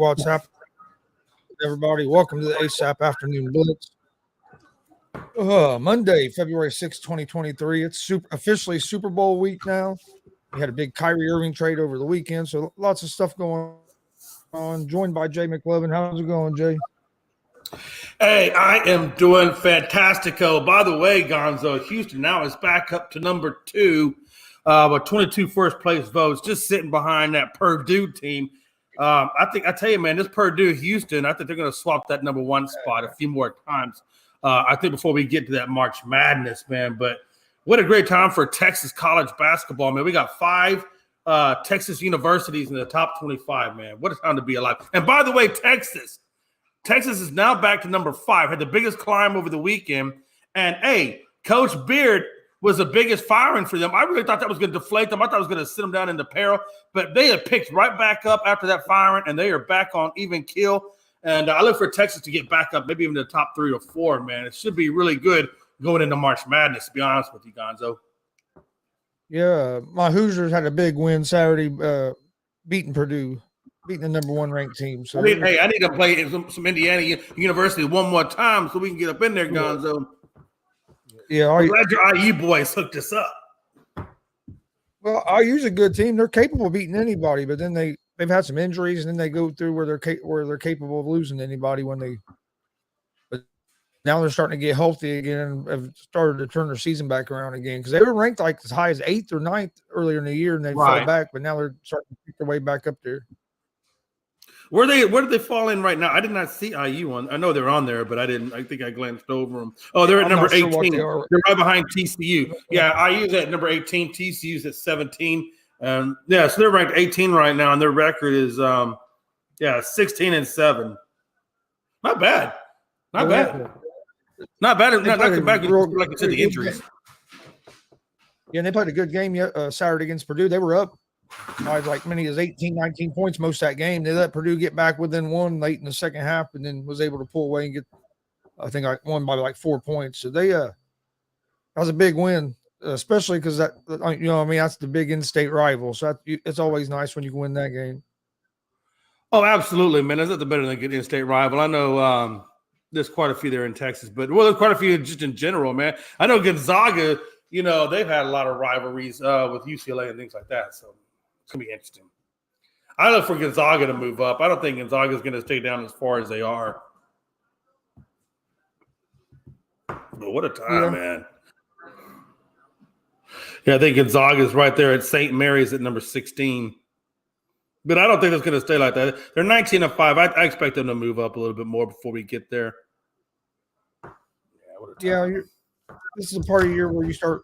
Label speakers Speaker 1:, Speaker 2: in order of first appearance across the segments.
Speaker 1: what's happening, everybody? Welcome to the Asapafternoon Blitz. Monday, February 6th, 2023. It's officially Super Bowl week now. We had a big Kyrie Irving trade over the weekend, so lots of stuff going on. Joined by Jay McLovin. How's it going, Jay?
Speaker 2: Hey, I am doing fantastico. By the way, Gonzo, Houston now is back up to number 2 with 22 first-place votes, just sitting behind that Purdue team. I tell you, man, this Purdue-Houston, I think they're going to swap that number 1 spot a few more times. I think before we get to that March Madness, man. But what a great time for Texas college basketball, man. We got 5 Texas universities in the top 25, man. What a time to be alive. And by the way, Texas is now back to number 5, had the biggest climb over the weekend. And, hey, Coach Beard was the biggest firing for them. I really thought that was going to deflate them. I thought it was going to sit them down into peril. But they had picked right back up after that firing, and they are back on even keel. And I look for Texas to get back up, maybe even the top 3 or 4, man. It should be really good going into March Madness, to be honest with you, Gonzo.
Speaker 1: Yeah, my Hoosiers had a big win Saturday, beating Purdue. Beating the number 1 ranked team. So
Speaker 2: I need to play some Indiana University one more time so we can get up in there, Gonzo.
Speaker 1: Yeah,
Speaker 2: I'm glad your IU boys hooked us up.
Speaker 1: Well, IU's a good team. They're capable of beating anybody, but then they've had some injuries, and then they go through where they're capable of losing to anybody when they. But now they're starting to get healthy again and have started to turn their season back around again because they were ranked like as high as 8th or 9th earlier in the year, and they fell back. But now they're starting to pick their way back up there.
Speaker 2: Where did they fall in right now? I did not see IU on. I know they're on there, but I didn't. I think I glanced over them. Oh, they're at number 18. They're right behind TCU. Yeah, IU's at number 18. TCU's at 17. So they're ranked 18 right now, and their record is 16-7. Not bad. Not bad. Not bad. Not back like you said, the injuries.
Speaker 1: Yeah, and they played a good game Saturday against Purdue. They were up by like many as 18, 19 points most of that game. They let Purdue get back within 1 late in the second half and then was able to pull away and get, I think, won by like 4 points. So that was a big win, especially because that's the big in-state rival. So it's always nice when you can win that game.
Speaker 2: Oh, absolutely, man. There's nothing better than getting in-state rival. I know there's quite a few there in Texas, but there's quite a few just in general, man. I know Gonzaga, they've had a lot of rivalries with UCLA and things like that. So it's going to be interesting. I look for Gonzaga to move up. I don't think Gonzaga is going to stay down as far as they are. But what a time, man. Yeah, I think Gonzaga is right there at St. Mary's at number 16. But I don't think it's going to stay like that. They're 19-5. I expect them to move up a little bit more before we get there.
Speaker 1: This is a part of the year where you start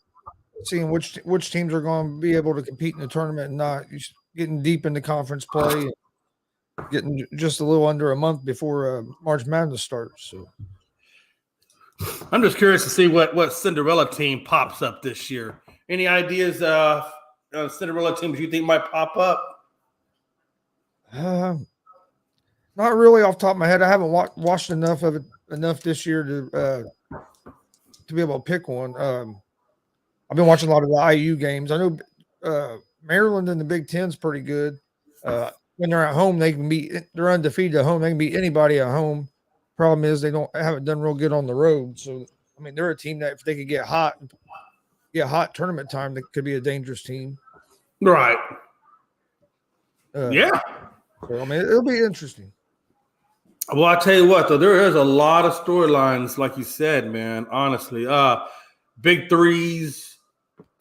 Speaker 1: seeing which teams are going to be able to compete in the tournament and not. You're getting deep into conference play, getting just a little under a month before March Madness starts. So
Speaker 2: I'm just curious to see what Cinderella team pops up this year. Any ideas Cinderella teams you think might pop up?
Speaker 1: Not really off the top of my head. I haven't watched enough this year to be able to pick one. I've been watching a lot of the IU games. I know Maryland in the Big Ten's pretty good. When they're at home, they're undefeated at home. They can beat anybody at home. Problem is they haven't done real good on the road. So I mean, they're a team that if they could get hot tournament time, they could be a dangerous team.
Speaker 2: Right.
Speaker 1: So I mean, it'll be interesting.
Speaker 2: Well, I tell you what, though, there is a lot of storylines, like you said, man. Honestly, big threes,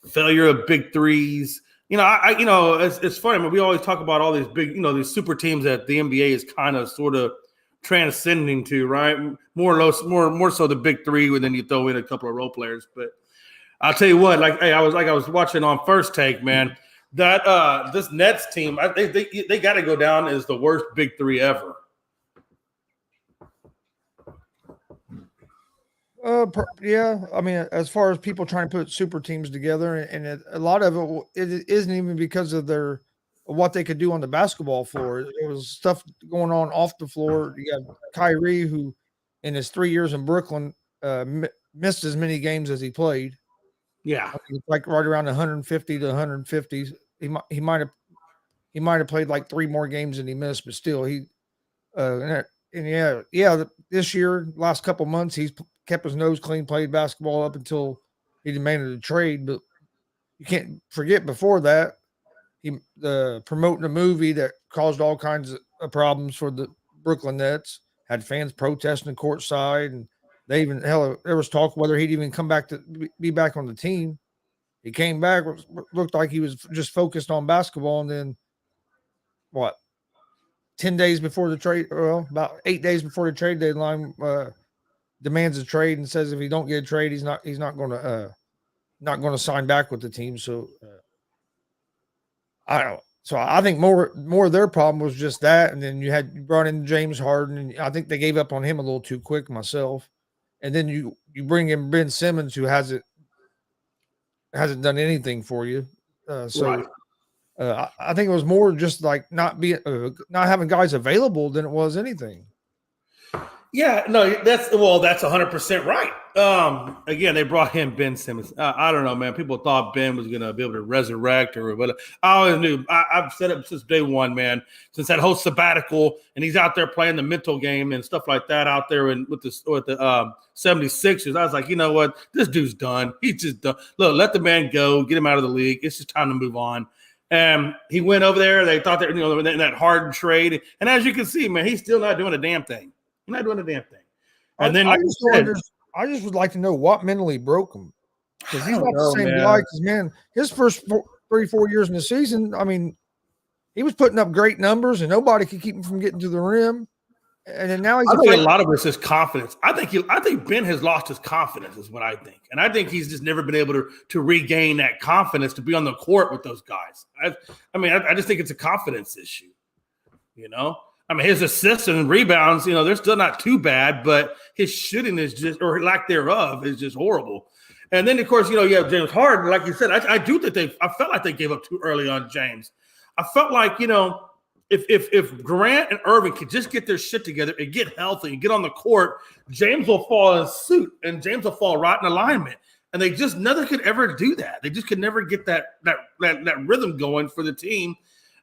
Speaker 2: failure of big threes. It's funny. I mean, we always talk about all these big, these super teams that the NBA is kind of sort of transcending to, right? More so the big three, and then you throw in a couple of role players. But I'll tell you what, I was watching on First Take, man. That this Nets team, they got to go down as the worst big three ever.
Speaker 1: I mean, as far as people trying to put super teams together, and a lot of it isn't even because of what they could do on the basketball floor. It was stuff going on off the floor. You got Kyrie, who in his 3 years in Brooklyn missed as many games as he played.
Speaker 2: Yeah,
Speaker 1: like right around 150 to 150. He might have played like 3 more games than he missed, but still he This year, last couple months, he's kept his nose clean, played basketball up until he demanded a trade. But you can't forget before that, he promoting a movie that caused all kinds of problems for the Brooklyn Nets, had fans protesting courtside, and they even there was talk whether he'd even come back to be back on the team. He came back, looked like he was just focused on basketball, and then what? 10 days before the trade, well, about 8 days before the trade deadline, demands a trade and says if he don't get a trade, he's not going to sign back with the team. So I don't know. So I think more of their problem was just that, and then you brought in James Harden, and I think they gave up on him a little too quick myself. And then you bring in Ben Simmons, who hasn't done anything for you.
Speaker 2: Right.
Speaker 1: I think it was more just like not having guys available than it was anything.
Speaker 2: Yeah, no, that's 100% right. Again, they brought in Ben Simmons. I don't know, man. People thought Ben was going to be able to resurrect or whatever. I always knew. I've said it since day one, man. Since that whole sabbatical, and he's out there playing the mental game and stuff like that out there with the 76ers. I was like, you know what? This dude's done. He's just done. Look, let the man go. Get him out of the league. It's just time to move on. And he went over there. They thought that in that Harden trade, and as you can see, man, he's still not doing a damn thing. He's not doing a damn thing. And then
Speaker 1: I just would like to know what mentally broke him, because he's not the same guy. Because man, his first 3-4 years in the season, I mean, he was putting up great numbers, and nobody could keep him from getting to the rim. And then now
Speaker 2: I think a lot of it's his confidence. I think Ben has lost his confidence, is what I think, and I think he's just never been able to regain that confidence to be on the court with those guys. I just think it's a confidence issue, you know. I mean, his assists and rebounds, they're still not too bad, but his shooting is just, or lack thereof, is just horrible. And then, of course, you have James Harden. Like you said, I do think I felt like they gave up too early on James. I felt like, if Durant and Irving could just get their shit together and get healthy and get on the court, James will fall in suit and James will fall right in alignment. And they just never could ever do that. They just could never get that rhythm going for the team.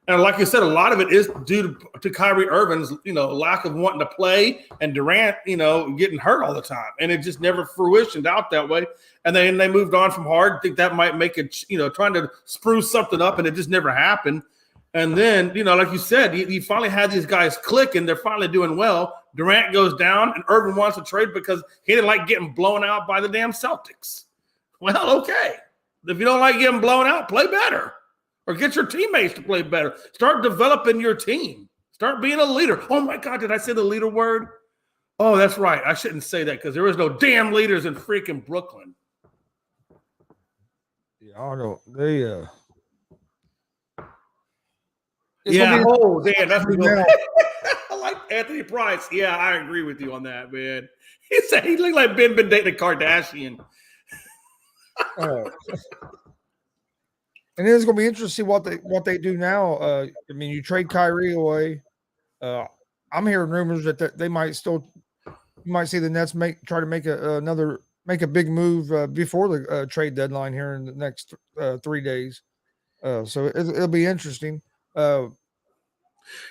Speaker 2: And like you said, a lot of it is due to Kyrie Irving's, lack of wanting to play, and Durant, getting hurt all the time. And it just never fruitioned out that way. And then they moved on from Harden. I think that might make it, trying to spruce something up, and it just never happened. And then, like you said, you finally had these guys click, and they're finally doing well. Durant goes down, and Irving wants to trade because he didn't like getting blown out by the damn Celtics. Well, okay. If you don't like getting blown out, play better. Or get your teammates to play better. Start developing your team. Start being a leader. Oh, my God, did I say the leader word? Oh, that's right. I shouldn't say that because there is no damn leaders in freaking Brooklyn.
Speaker 1: Yeah, I don't know. They
Speaker 2: damn, that's good. I like Anthony Price. Yeah, I agree with you on that, man. He said he looked like Ben dating a Kardashian.
Speaker 1: And it's going to be interesting to see what they do now. You trade Kyrie away. I'm hearing rumors that they might still, you might see the Nets try to make a big move before the trade deadline here in the next 3 days. So it'll be interesting.
Speaker 2: Let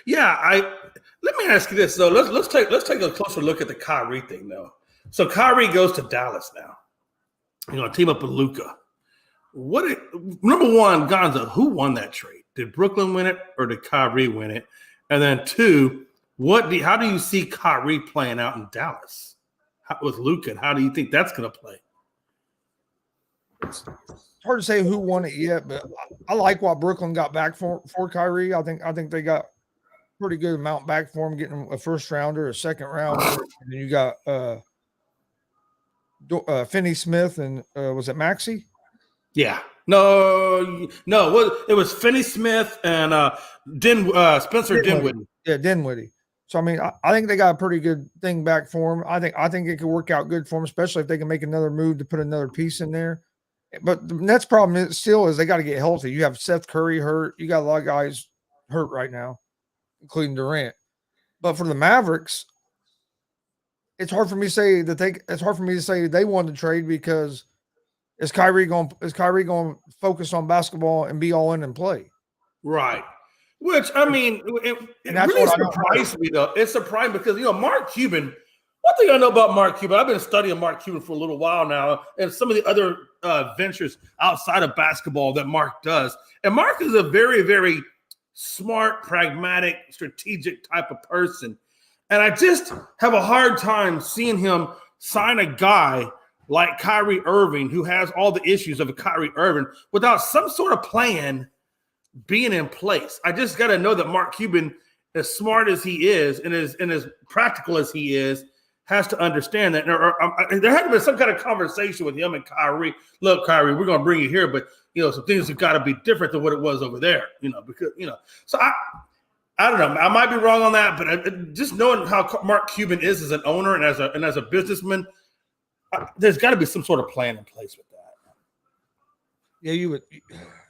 Speaker 2: me ask you this though. Let's take a closer look at the Kyrie thing though. So Kyrie goes to Dallas now. Team up with Luka. Number one, Gonzo, who won that trade? Did Brooklyn win it or did Kyrie win it? And then two, how do you see Kyrie playing out in Dallas with Luka? How do you think that's going to play?
Speaker 1: It's hard to say who won it yet, but I like what Brooklyn got back for Kyrie. I think they got pretty good amount back for him, getting a first rounder, a second rounder, and then you got Finney Smith and was it Maxey?
Speaker 2: Yeah. No. It was Finney Smith and Spencer Dinwiddie.
Speaker 1: Yeah, Dinwiddie. So I think they got a pretty good thing back for him. I think it could work out good for him, especially if they can make another move to put another piece in there. But the Nets' problem is they got to get healthy. You have Seth Curry hurt. You got a lot of guys hurt right now, including Durant. But for the Mavericks, it's hard for me to say they won the trade because is Kyrie going to focus on basketball and be all in and play?
Speaker 2: Right. Which, I mean, it really surprised me, though. It surprised me because, Mark Cuban, one thing I know about Mark Cuban, I've been studying Mark Cuban for a little while now, and some of the other ventures outside of basketball that Mark does. And Mark is a very, very smart, pragmatic, strategic type of person. And I just have a hard time seeing him sign a guy like Kyrie Irving, who has all the issues of a Kyrie Irving, without some sort of plan being in place. I just got to know that Mark Cuban, as smart as he is and as practical as he is, has to understand that. There had to be some kind of conversation with him and Kyrie. Look, Kyrie, we're going to bring you here, but some things have got to be different than what it was over there. Because So I don't know. I might be wrong on that, but just knowing how Mark Cuban is as an owner and as a businessman, there's got to be some sort of plan in place with that.
Speaker 1: Yeah,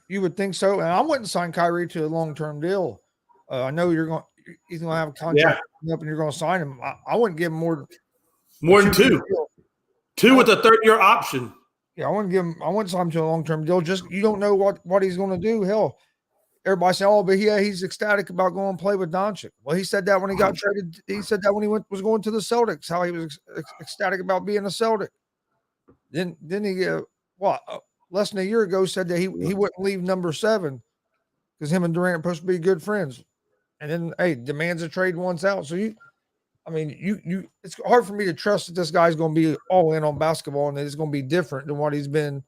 Speaker 1: you would think so. And I wouldn't sign Kyrie to a long-term deal. I know he's going to have a contract up and you're going to sign him. I wouldn't give him more
Speaker 2: than two. Two with a third-year option.
Speaker 1: Yeah, I wouldn't sign him to a long-term deal. Just you don't know what he's going to do. Hell, everybody say, "Oh, but he's ecstatic about going and play with Doncic." Well, he said that when he got traded. He said that when he was going to the Celtics, how he was ecstatic about being a Celtic. Then he less than a year ago said that he wouldn't leave number 7 because him and Durant are supposed to be good friends. And then demands a trade once out. So it's hard for me to trust that this guy's going to be all in on basketball and that it's going to be different than what he's been.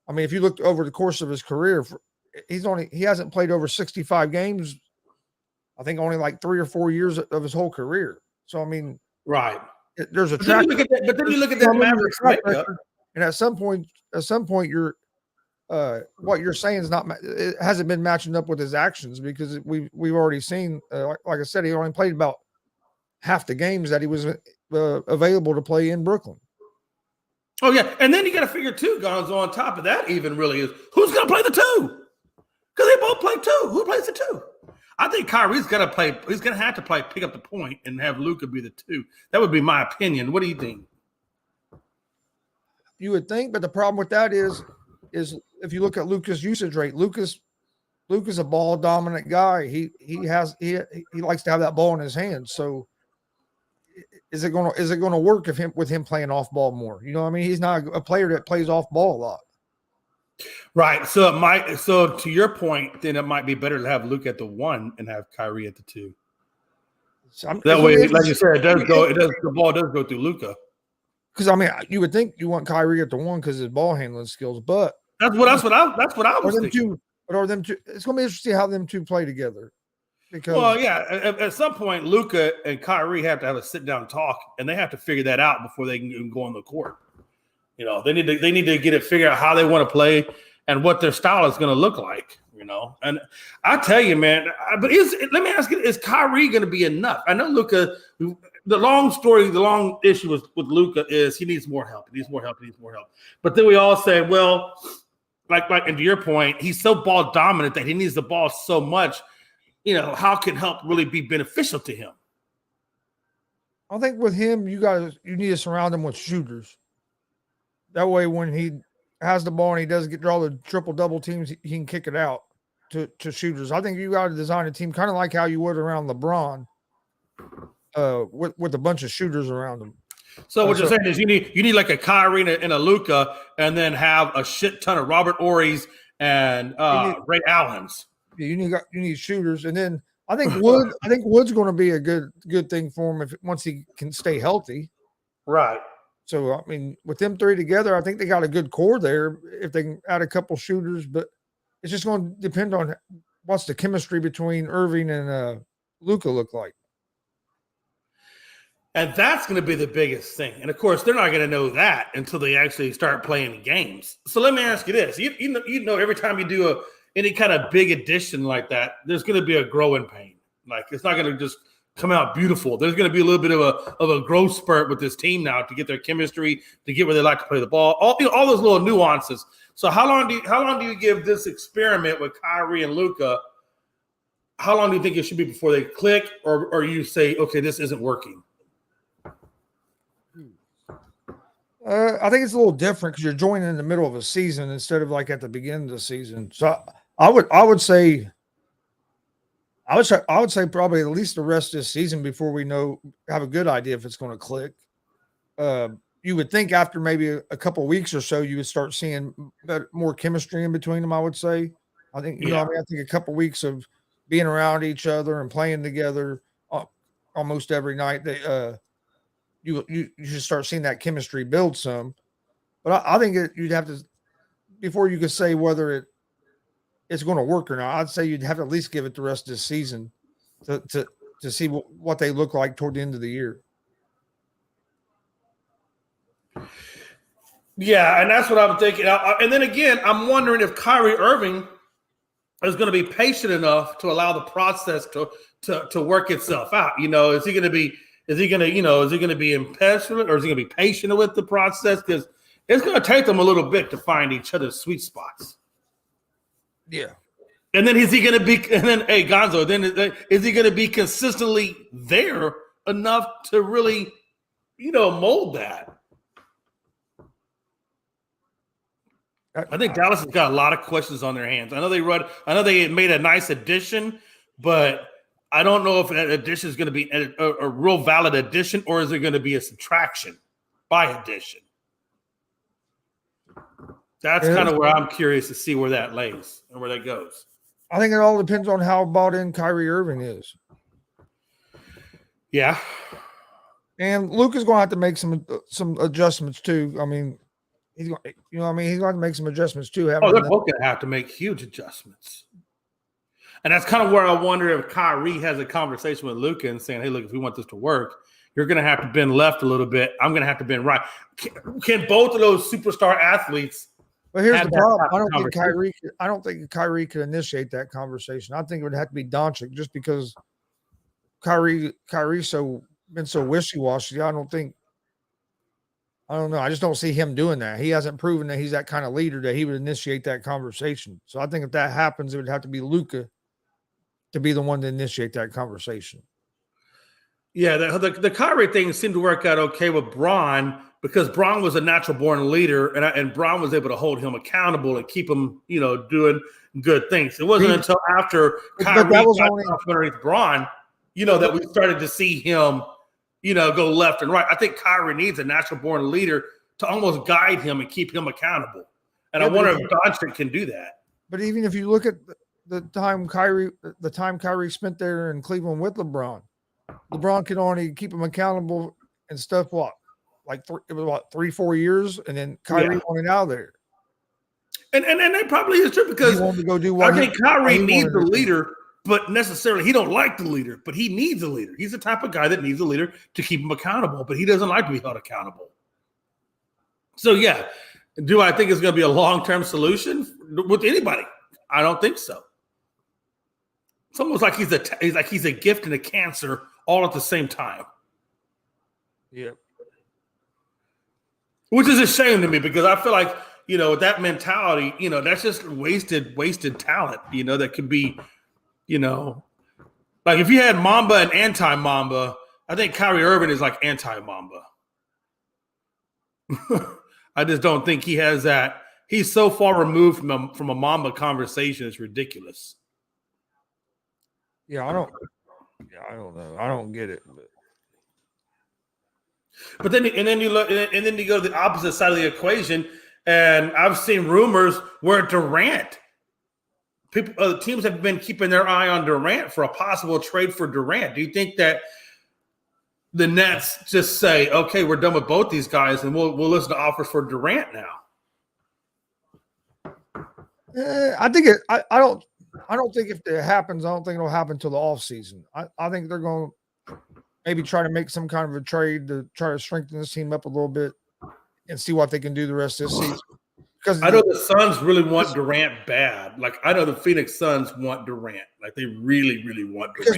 Speaker 1: I mean, if you look over the course of his career, he hasn't played over 65 games. I think only like 3 or 4 years of his whole career. So I mean,
Speaker 2: right.
Speaker 1: There's a track.
Speaker 2: But then you look at that Mavericks makeup.
Speaker 1: And at some point, you're what you're saying is it hasn't been matching up with his actions because we've already seen, like I said, he only played about half the games that he was available to play in Brooklyn.
Speaker 2: Oh yeah, and then you got to figure too, Gonzo. On top of that, even really is who's going to play the 2? Because they both play 2. Who plays the 2? I think Kyrie's going to play. He's going to have to play, pick up the point, and have Luka be the 2. That would be my opinion. What do you think?
Speaker 1: You would think, but the problem with that is if you look at Luka's usage rate, Luka's a ball dominant guy. He likes to have that ball in his hands. So is it going to work with him playing off ball more? You know what I mean? He's not a player that plays off ball a lot.
Speaker 2: Right. So to your point, then it might be better to have Luka at the 1 and have Kyrie at the 2. So that way, like you said, the ball does go through Luka.
Speaker 1: Because I mean, you would think you want Kyrie at the 1 because his ball handling skills, but
Speaker 2: that's what I was thinking.
Speaker 1: But them two, it's going to be interesting how them two play together. Because
Speaker 2: at some point, Luka and Kyrie have to have a sit down talk, and they have to figure that out before they can even go on the court. They need to get it figured out how they want to play and what their style is going to look like. And I tell you, man. But let me ask you: is Kyrie going to be enough? I know Luka. The long issue with Luka is he needs more help. He needs more help. But then we all say, well, like, and to your point, he's so ball dominant that he needs the ball so much. How can help really be beneficial to him?
Speaker 1: I think with him, you need to surround him with shooters. That way, when he has the ball and he does draw the triple double teams, he can kick it out to shooters. I think you got to design a team kind of like how you would around LeBron. With a bunch of shooters around them.
Speaker 2: So what you're saying is you need like a Kyrie and a Luka, and then have a shit ton of Robert Ory's and Ray Allen's.
Speaker 1: Yeah, you need shooters, and then I think Wood's going to be a good thing for him once he can stay healthy.
Speaker 2: Right.
Speaker 1: So I mean, with them 3 together, I think they got a good core there. If they can add a couple shooters, but it's just going to depend on what's the chemistry between Irving and Luka look like.
Speaker 2: And that's going to be the biggest thing. And, of course, they're not going to know that until they actually start playing games. So let me ask you this. You know every time you do any kind of big addition like that, there's going to be a growing pain. Like, it's not going to just come out beautiful. There's going to be a little bit of a growth spurt with this team now to get their chemistry, to get where they like to play the ball, all those little nuances. So how long do you give this experiment with Kyrie and Luka? How long do you think it should be before they click or you say, okay, this isn't working?
Speaker 1: I think it's a little different because you're joining in the middle of a season instead of like at the beginning of the season. So I would say I would say probably at least the rest of this season before we have a good idea if it's going to click. You would think after maybe a couple of weeks or so, you would start seeing more chemistry in between them. I would say. I think I mean, I think a couple of weeks of being around each other and playing together almost every night, you should start seeing that chemistry build some. But I think you'd have to before you could say whether it's going to work or not. I'd say you'd have to at least give it the rest of the season to see what they look like toward the end of the year.
Speaker 2: Yeah, and that's what I'm thinking. And then again, I'm wondering if Kyrie Irving is going to be patient enough to allow the process to work itself out. Is he going to be impatient, or is he going to be patient with the process? Because it's going to take them a little bit to find each other's sweet spots.
Speaker 1: Yeah.
Speaker 2: And then is he going to be? And then, hey, Gonzo, then is he going to be consistently there enough to really, mold that? I think Dallas has got a lot of questions on their hands. I know they made a nice addition, but I don't know if that addition is going to be a real valid addition, or is it going to be a subtraction by addition? That's kind of where I'm curious to see where that lays and where that goes.
Speaker 1: I think it all depends on how bought in Kyrie Irving is.
Speaker 2: Yeah.
Speaker 1: And Luka's going to have to make some adjustments too. I mean, he's going to make some adjustments too.
Speaker 2: They're both going to have to make huge adjustments. And that's kind of where I wonder if Kyrie has a conversation with Luka and saying, hey, look, if we want this to work, you're going to have to bend left a little bit. I'm going to have to bend right. Can both of those superstar athletes?
Speaker 1: But here's the problem. I don't think Kyrie could initiate that conversation. I think it would have to be Doncic, just because Kyrie's been so wishy-washy. I don't know. I just don't see him doing that. He hasn't proven that he's that kind of leader that he would initiate that conversation. So I think if that happens, it would have to be Luka to be the one to initiate that conversation.
Speaker 2: Yeah, the Kyrie thing seemed to work out okay with Bron, because Bron was a natural born leader, and Bron was able to hold him accountable and keep him, doing good things. It wasn't until after Kyrie got underneath Bron, that we started to see him, go left and right. I think Kyrie needs a natural born leader to almost guide him and keep him accountable. And I wonder if Doncic can do that.
Speaker 1: But even if you look at the time Kyrie spent there in Cleveland with LeBron could only keep him accountable and stuff. It was 3-4 years, and then Kyrie wanted out of there.
Speaker 2: And that probably is true, because
Speaker 1: to go do what
Speaker 2: I think Kyrie needs a leader, but necessarily he don't like the leader, but he needs a leader. He's the type of guy that needs a leader to keep him accountable, but he doesn't like to be held accountable. So yeah, do I think it's going to be a long-term solution with anybody? I don't think so. It's almost like he's a gift and a cancer all at the same time.
Speaker 1: Yeah.
Speaker 2: Which is a shame to me, because I feel like, with that mentality, that's just wasted talent, that could be, like if you had Mamba and anti-Mamba, I think Kyrie Irving is like anti-Mamba. I just don't think he has that. He's so far removed from a Mamba conversation. It's ridiculous.
Speaker 1: Yeah, I don't know. I don't get it.
Speaker 2: But then you look, and then you go to the opposite side of the equation, and I've seen rumors where Durant, teams have been keeping their eye on Durant for a possible trade for Durant. Do you think that the Nets just say, okay, we're done with both these guys, and we'll listen to offers for Durant now?
Speaker 1: I think I don't think if it happens, I don't think it'll happen until the offseason. I think they're going to maybe try to make some kind of a trade to try to strengthen this team up a little bit and see what they can do the rest of this season. Because
Speaker 2: I know the Suns really want Durant bad. Like, I know the Phoenix Suns want Durant. Like, they really, really want Durant.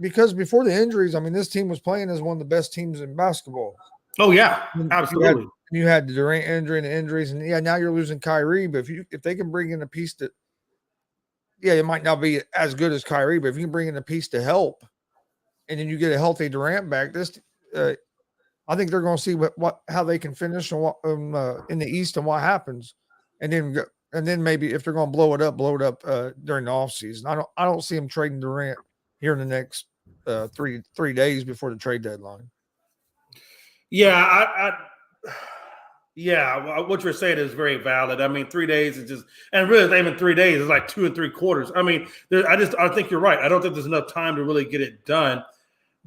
Speaker 1: Because before the injuries, I mean, this team was playing as one of the best teams in basketball.
Speaker 2: Oh yeah, absolutely.
Speaker 1: You had the Durant injury and the injuries, and yeah, now you're losing Kyrie. But if they can bring in a piece that, yeah, it might not be as good as Kyrie, but if you can bring in a piece to help, and then you get a healthy Durant back, I think they're going to see how they can finish and what in the East and what happens, and then and then maybe if they're going to blow it up during the offseason. I don't see them trading Durant here in the next 3 days before the trade deadline.
Speaker 2: Yeah, what you're saying is very valid. I mean, 3 days is just, and really, it's not even 3 days. It's like 2 3/4. I mean, I think you're right. I don't think there's enough time to really get it done.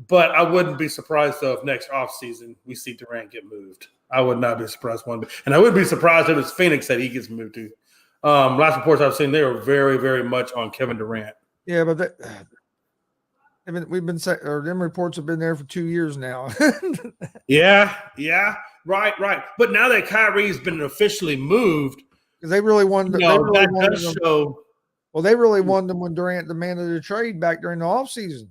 Speaker 2: But I wouldn't be surprised though if next offseason we see Durant get moved. I would not be surprised one bit, and I wouldn't be surprised if it's Phoenix that he gets moved to. Last reports I've seen, they are very, very much on Kevin Durant.
Speaker 1: Yeah, but we've been saying, or them reports have been there for 2 years now.
Speaker 2: Yeah, right. But now that Kyrie's been officially moved,
Speaker 1: because they really wanted,
Speaker 2: that does show.
Speaker 1: Well, they really wanted them when Durant demanded a trade back during the offseason.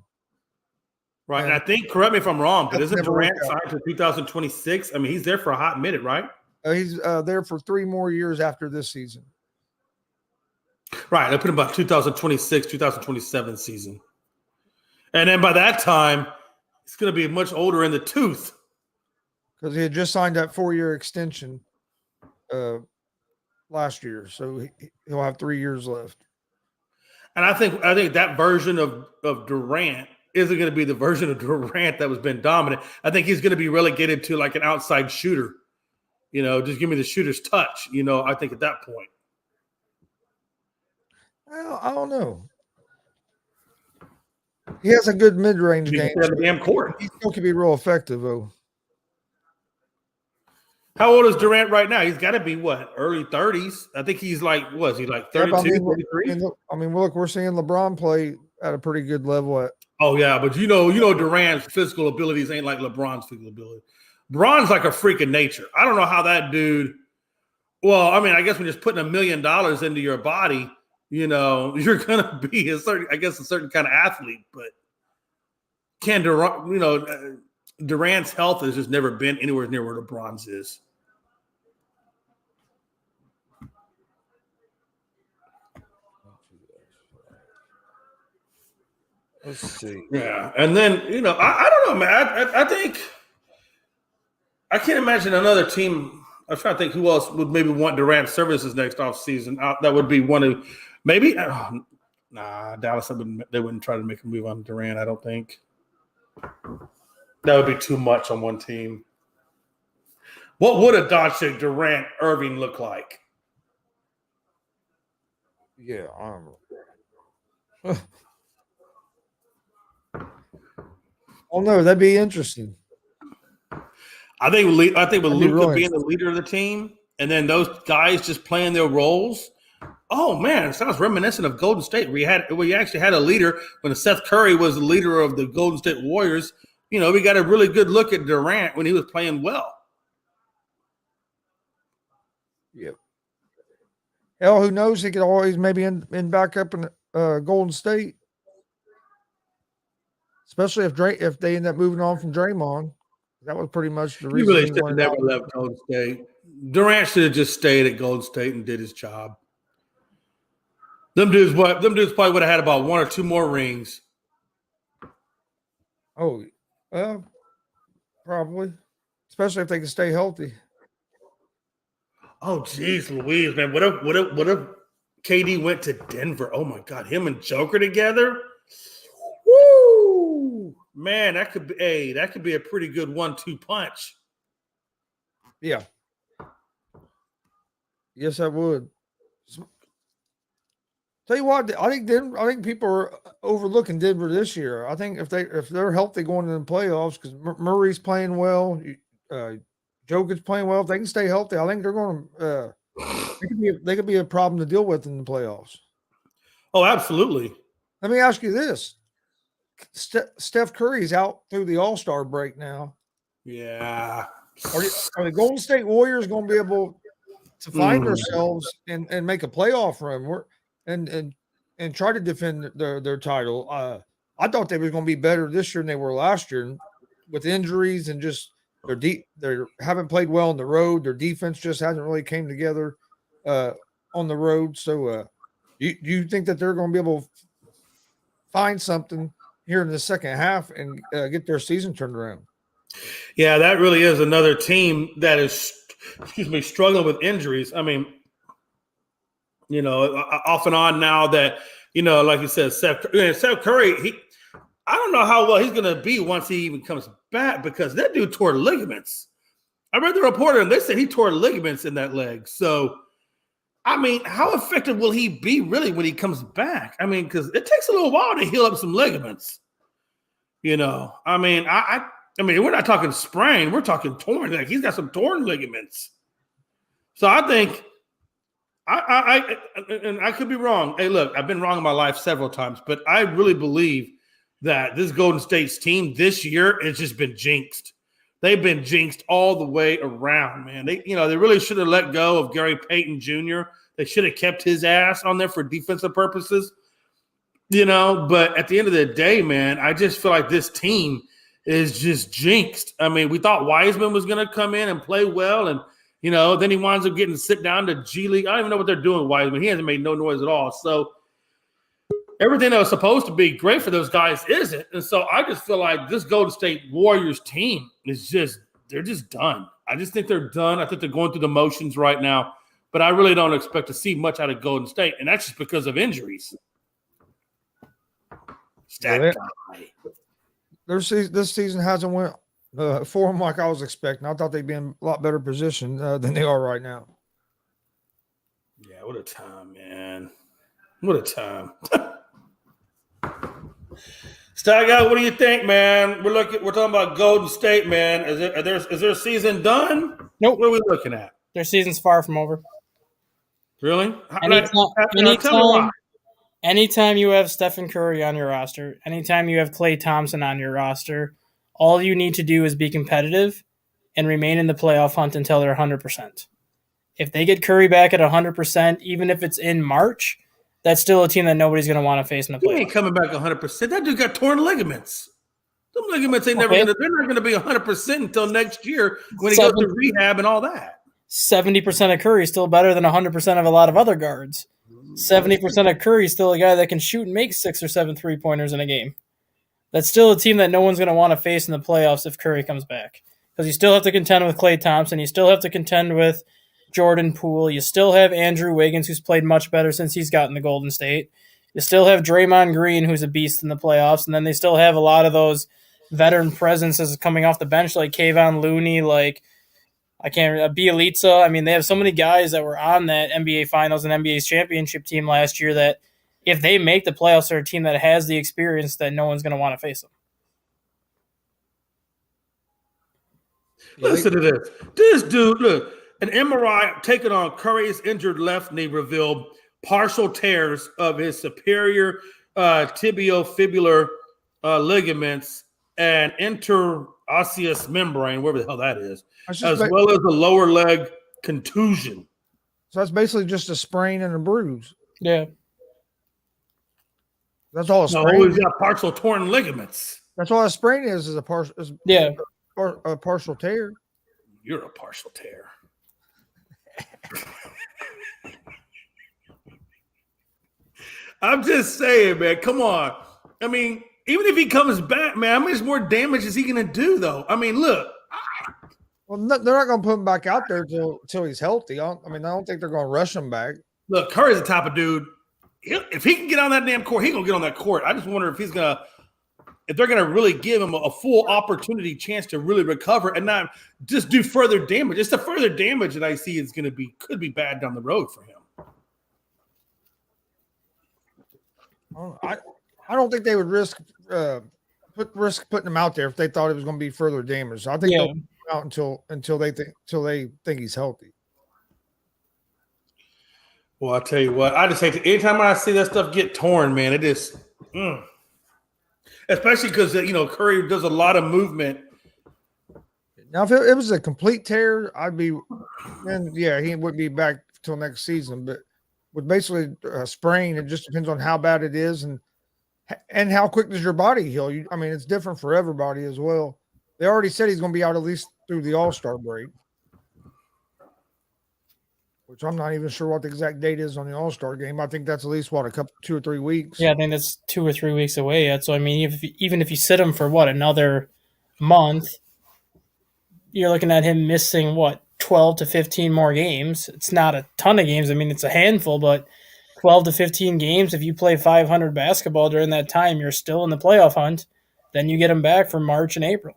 Speaker 2: Right, and I think, correct me if I'm wrong, but isn't Durant signed to 2026? I mean, he's there for a hot minute, right?
Speaker 1: He's there for 3 more years after this season.
Speaker 2: Right, they'll put him about 2026, 2027 season. And then by that time, he's going to be much older in the tooth.
Speaker 1: Because he had just signed that 4-year extension last year, so he'll have 3 years left.
Speaker 2: And I think that version of Durant isn't going to be the version of Durant that was been dominant. I think he's going to be relegated to like an outside shooter. Just give me the shooter's touch. I think at that point.
Speaker 1: Well, I don't know. He has a good mid-range game.
Speaker 2: The damn court.
Speaker 1: He still can be real effective, though.
Speaker 2: How old is Durant right now? He's got to be, what, early 30s? I think he's like, what is he, like 32, 33?
Speaker 1: I mean, look, we're seeing LeBron play at a pretty good level.
Speaker 2: Oh, yeah, but you know Durant's physical abilities ain't like LeBron's physical ability. LeBron's like a freak of nature. I don't know how that dude – well, I mean, I guess when you're putting $1 million into your body – you're going to be a certain kind of athlete, but Durant's health has just never been anywhere near where LeBron's is.
Speaker 1: Let's see.
Speaker 2: Yeah, and then I don't know, man. I think I can't imagine another team. I'm trying to think who else would maybe want Durant's services next offseason. That would be one of. Maybe, Dallas, they wouldn't try to make a move on Durant, I don't think. That would be too much on one team. What would a Doncic, Durant, Irving look like?
Speaker 1: Yeah, I don't know. Oh, no, that'd be interesting.
Speaker 2: I think with Luka
Speaker 1: really
Speaker 2: being the leader of the team, and then those guys just playing their roles. Oh man, it sounds reminiscent of Golden State. We actually had a leader when Seth Curry was the leader of the Golden State Warriors. We got a really good look at Durant when he was playing well.
Speaker 1: Yep. Hell, who knows? He could always maybe end back up in Golden State, especially if they end up moving on from Draymond. That was pretty much the reason.
Speaker 2: He really should have never left Golden State. Durant should have just stayed at Golden State and did his job. Them dudes probably would have had about 1 or 2 more rings.
Speaker 1: Oh, probably, especially if they can stay healthy.
Speaker 2: Oh, geez, Louise, man! What if KD went to Denver? Oh my God, him and Joker together. Woo, man, that could be a pretty good 1-2 punch.
Speaker 1: Yeah. Yes, I would. Tell you what, I think people are overlooking Denver this year. I think if they're healthy going into the playoffs, because Murray's playing well, Jokic's playing well. If they can stay healthy, I think they're going to. They could be a problem to deal with in the playoffs.
Speaker 2: Oh, absolutely.
Speaker 1: Let me ask you this: Steph Curry's out through the All-Star break now.
Speaker 2: Yeah.
Speaker 1: Are the Golden State Warriors going to be able to find themselves and make a playoff run? And try to defend their title. I thought they were going to be better this year than they were last year, with injuries and just they haven't played well on the road. Their defense just hasn't really came together on the road. So, you think that they're going to be able to find something here in the second half and get their season turned around?
Speaker 2: Yeah, that really is another team that is, struggling with injuries. I mean, off and on now that, like you said, Seth Curry, I don't know how well he's going to be once he even comes back because that dude tore ligaments. I read the report and they said he tore ligaments in that leg. So, I mean, how effective will he be really when he comes back? I mean, because it takes a little while to heal up some ligaments. I mean, we're not talking sprain. We're talking torn. Like he's got some torn ligaments. So I think I could be wrong. Hey, look, I've been wrong in my life several times, but I really believe that this Golden State's team this year has just been jinxed. They've been jinxed all the way around, man. They really should have let go of Gary Payton Jr. They should have kept his ass on there for defensive purposes, But at the end of the day, man, I just feel like this team is just jinxed. I mean, we thought Wiseman was going to come in and play well, and then he winds up getting to sit down to G League. I don't even know what they're doing with Wiseman. He hasn't made no noise at all. So everything that was supposed to be great for those guys isn't. And so I just feel like this Golden State Warriors team is they're just done. I just think they're done. I think they're going through the motions right now. But I really don't expect to see much out of Golden State. And that's just because of injuries.
Speaker 1: This season hasn't went for them like I was expecting. I thought they'd be in a lot better position than they are right now.
Speaker 2: Yeah, what a time, man. What a time. Stagger, what do you think, man? We're talking about Golden State, man. Is their season done?
Speaker 3: Nope.
Speaker 2: What are we looking at?
Speaker 3: Their season's far from over.
Speaker 2: Really?
Speaker 3: Anytime you have Stephen Curry on your roster, anytime you have Klay Thompson on your roster, all you need to do is be competitive and remain in the playoff hunt until they're 100%. If they get Curry back at 100%, even if it's in March, that's still a team that nobody's going to want to face in the playoffs.
Speaker 2: He ain't coming back 100%. That dude got torn ligaments. Them ligaments ain't they're not going to be 100% until next year when he goes to rehab and all that.
Speaker 3: 70% of Curry is still better than 100% of a lot of other guards. 70% of Curry is still a guy that can shoot and make 6 or 7 3-pointers in a game. That's still a team that no one's going to want to face in the playoffs if Curry comes back. Because you still have to contend with Klay Thompson. You still have to contend with Jordan Poole. You still have Andrew Wiggins, who's played much better since he's gotten to Golden State. You still have Draymond Green, who's a beast in the playoffs. And then they still have a lot of those veteran presences coming off the bench, like Kayvon Looney, like Bielitsa. I mean, they have so many guys that were on that NBA Finals and NBA's championship team last year that if they make the playoffs, they're a team that has the experience that no one's going to want to face them.
Speaker 2: Listen to this. This dude, look, an MRI taken on Curry's injured left knee revealed partial tears of his superior tibiofibular ligaments and interosseous membrane, wherever the hell that is, as well as a lower leg contusion.
Speaker 1: So that's basically just a sprain and a bruise.
Speaker 3: Yeah.
Speaker 1: That's all a sprain.
Speaker 2: No, he's got partial torn ligaments.
Speaker 1: That's all a sprain is a partial. A partial tear.
Speaker 2: You're a partial tear. I'm just saying, man. Come on. I mean, even if he comes back, man, how much more damage is he going to do, though? I mean, look.
Speaker 1: Well, they're not going to put him back out there until he's healthy. I don't think they're going to rush him back.
Speaker 2: Look, Curry's the type of dude. If he can get on that damn court, he's going to get on that court. I just wonder if they're going to really give him a full opportunity chance to really recover and not just do further damage. It's the further damage that I see could be bad down the road for him.
Speaker 1: I don't think they would risk putting him out there if they thought it was going to be further damage. So I think they'll put him out until they think he's healthy.
Speaker 2: Well, I tell you what, I just hate to, anytime I see that stuff get torn, man, it is, especially because Curry does a lot of movement.
Speaker 1: Now, if it was a complete tear, he wouldn't be back till next season. But with basically a sprain, it just depends on how bad it is and how quick does your body heal. It's different for everybody as well. They already said he's going to be out at least through the All-Star break, which I'm not even sure what the exact date is on the All-Star game. I think that's at least 2 or 3 weeks.
Speaker 3: Yeah, I think that's 2 or 3 weeks away yet. So even if you sit him for another month, you're looking at him missing 12 to 15 more games. It's not a ton of games. I mean, it's a handful, but 12 to 15 games, if you play 500 basketball during that time, you're still in the playoff hunt. Then you get them back for March and April.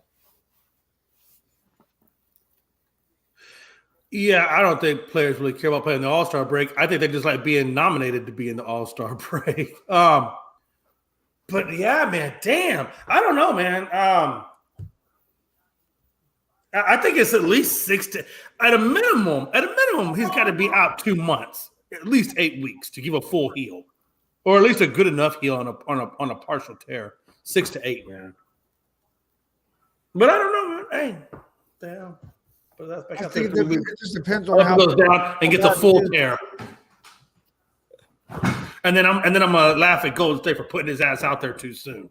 Speaker 2: Yeah, I don't think players really care about playing the All-Star break. I think they just like being nominated to be in the All-Star break. But yeah, man, damn. I don't know, man. I think it's at least 6 to at a minimum, he's got to be out 2 months, at least 8 weeks to give a full heal. Or at least a good enough heal on a partial tear. 6 to 8, man. But I don't know, man. Hey, damn. But that's back
Speaker 1: I
Speaker 2: out there
Speaker 1: think
Speaker 2: 3
Speaker 1: it
Speaker 2: weeks.
Speaker 1: just depends on how
Speaker 2: Goes down and gets a full tear. And then I'm gonna laugh at Golden State for putting his ass out there too soon.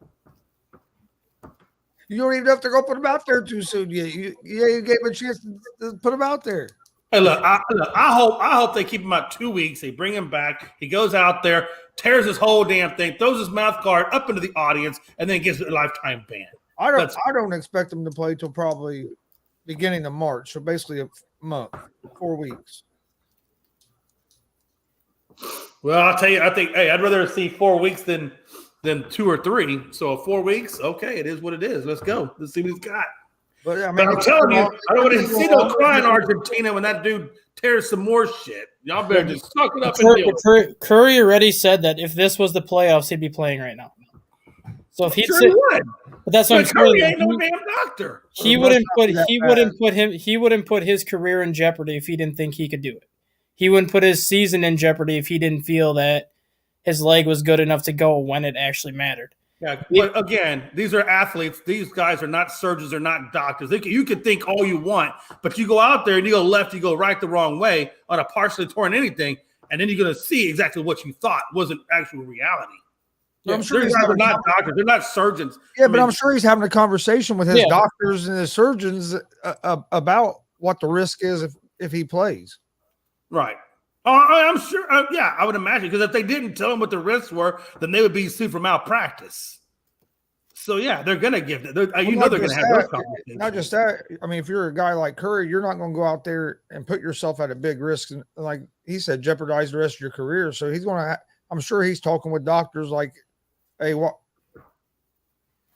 Speaker 1: You don't even have to go put him out there too soon. You gave him a chance to put him out there.
Speaker 2: Hey, look, I hope they keep him out 2 weeks. They bring him back. He goes out there, tears his whole damn thing, throws his mouth guard up into the audience, and then gets a lifetime ban.
Speaker 1: I don't expect him to play till probably beginning of March. So basically a month, 4 weeks.
Speaker 2: Well, I'll tell you, I think, hey, I'd rather see 4 weeks than 2 or 3. So 4 weeks, okay, it is what it is. Let's go. Let's see what he's got.
Speaker 1: But I mean,
Speaker 2: But I'm telling you, I don't want to see no crying Argentina when that dude tears some more shit. Y'all better just suck it up and deal with it.
Speaker 3: Curry already said that if this was the playoffs, he'd be playing right now. So if he'd
Speaker 2: Sure he would.
Speaker 3: but that's what I'm
Speaker 2: Curry
Speaker 3: saying.
Speaker 2: ain't no damn doctor.
Speaker 3: He wouldn't put his career in jeopardy if he didn't think he could do it. He wouldn't put his season in jeopardy if he didn't feel that his leg was good enough to go when it actually mattered.
Speaker 2: Yeah, but again, these are athletes. These guys are not surgeons. They're not doctors. You can think all you want, but you go out there and you go left, you go right the wrong way on a partially torn anything, and then you're going to see exactly what you thought wasn't actual reality.
Speaker 1: Yeah, I'm sure
Speaker 2: they're not doctors. They're not surgeons.
Speaker 1: Yeah, but I'm sure he's having a conversation with his doctors and his surgeons about what the risk is if he plays.
Speaker 2: Right. I'm sure. Yeah, I would imagine, because if they didn't tell him what the risks were, then they would be sued for malpractice. So yeah, they're gonna give it. They're gonna have those conversations.
Speaker 1: Not just that. I mean, if you're a guy like Curry, you're not going to go out there and put yourself at a big risk, and like he said, jeopardize the rest of your career. So he's going to. I'm sure he's talking with doctors like, "Hey,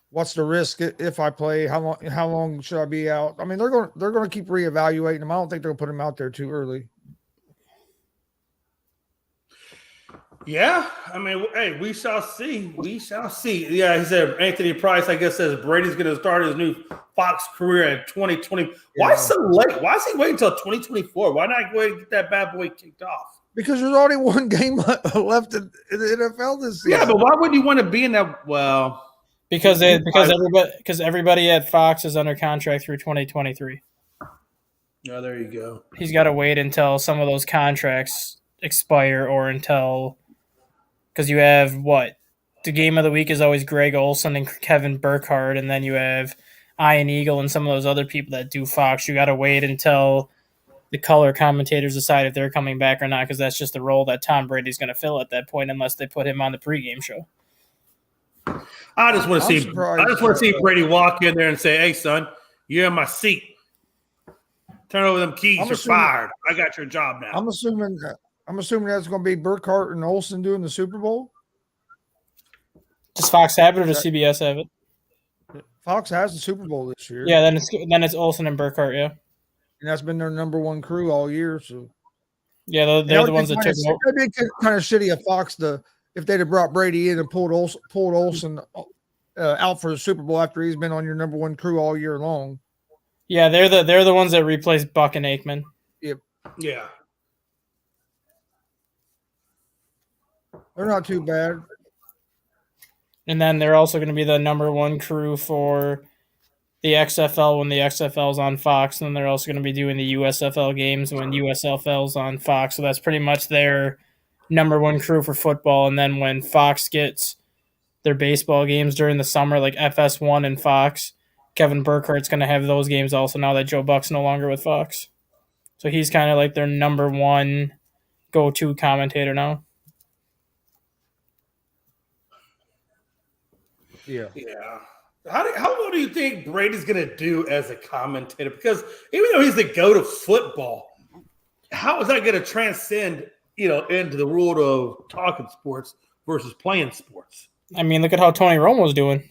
Speaker 1: what's the risk if I play? How long should I be out?" I mean, they're going to keep reevaluating him. I don't think they'll put him out there too early.
Speaker 2: Yeah, I mean, hey, we shall see. We shall see. Yeah, he said Anthony Price, I guess, says Brady's going to start his new Fox career in 2020. Yeah. Why so late? Why is he waiting until 2024? Why not go ahead and get that bad boy kicked off?
Speaker 1: Because there's only one game left in the NFL this season.
Speaker 2: Yeah, but why would you want to be in that? Well,
Speaker 3: because everybody at Fox is under contract through 2023.
Speaker 2: Oh, there you go.
Speaker 3: He's got to wait until some of those contracts expire, or until. Because you have the game of the week is always Greg Olson and Kevin Burkhardt, and then you have Ian Eagle and some of those other people that do Fox. You got to wait until the color commentators decide if they're coming back or not, because that's just the role that Tom Brady's going to fill at that point, unless they put him on the pregame show.
Speaker 2: I just want to see Brady walk in there and say, "Hey, son, you're in my seat. Turn over them keys. You're fired. I got your job now."
Speaker 1: I'm assuming that's going to be Burkhardt and Olsen doing the Super Bowl.
Speaker 3: Does Fox have it, or does CBS have it?
Speaker 1: Fox has the Super Bowl this year.
Speaker 3: Yeah, then it's Olsen and Burkhardt, yeah.
Speaker 1: And that's been their number one crew all year. So
Speaker 3: yeah, they're the ones that took
Speaker 1: it. It'd be kind of shitty of Fox if they'd have brought Brady in and pulled Olsen out for the Super Bowl after he's been on your number one crew all year long.
Speaker 3: Yeah, they're the ones that replaced Buck and Aikman.
Speaker 1: Yep.
Speaker 2: Yeah.
Speaker 1: They're not too bad.
Speaker 3: And then they're also going to be the number one crew for the XFL when the XFL's on Fox. And then they're also going to be doing the USFL games when USFL's on Fox. So that's pretty much their number one crew for football. And then when Fox gets their baseball games during the summer, like FS1 and Fox, Kevin Burkhardt's going to have those games also now that Joe Buck's no longer with Fox. So he's kind of like their number one go-to commentator now.
Speaker 2: Yeah. How well do you think Brady's going to do as a commentator? Because even though he's the GOAT of football, how is that going to transcend, into the world of talking sports versus playing sports?
Speaker 3: I mean, look at how Tony Romo's doing.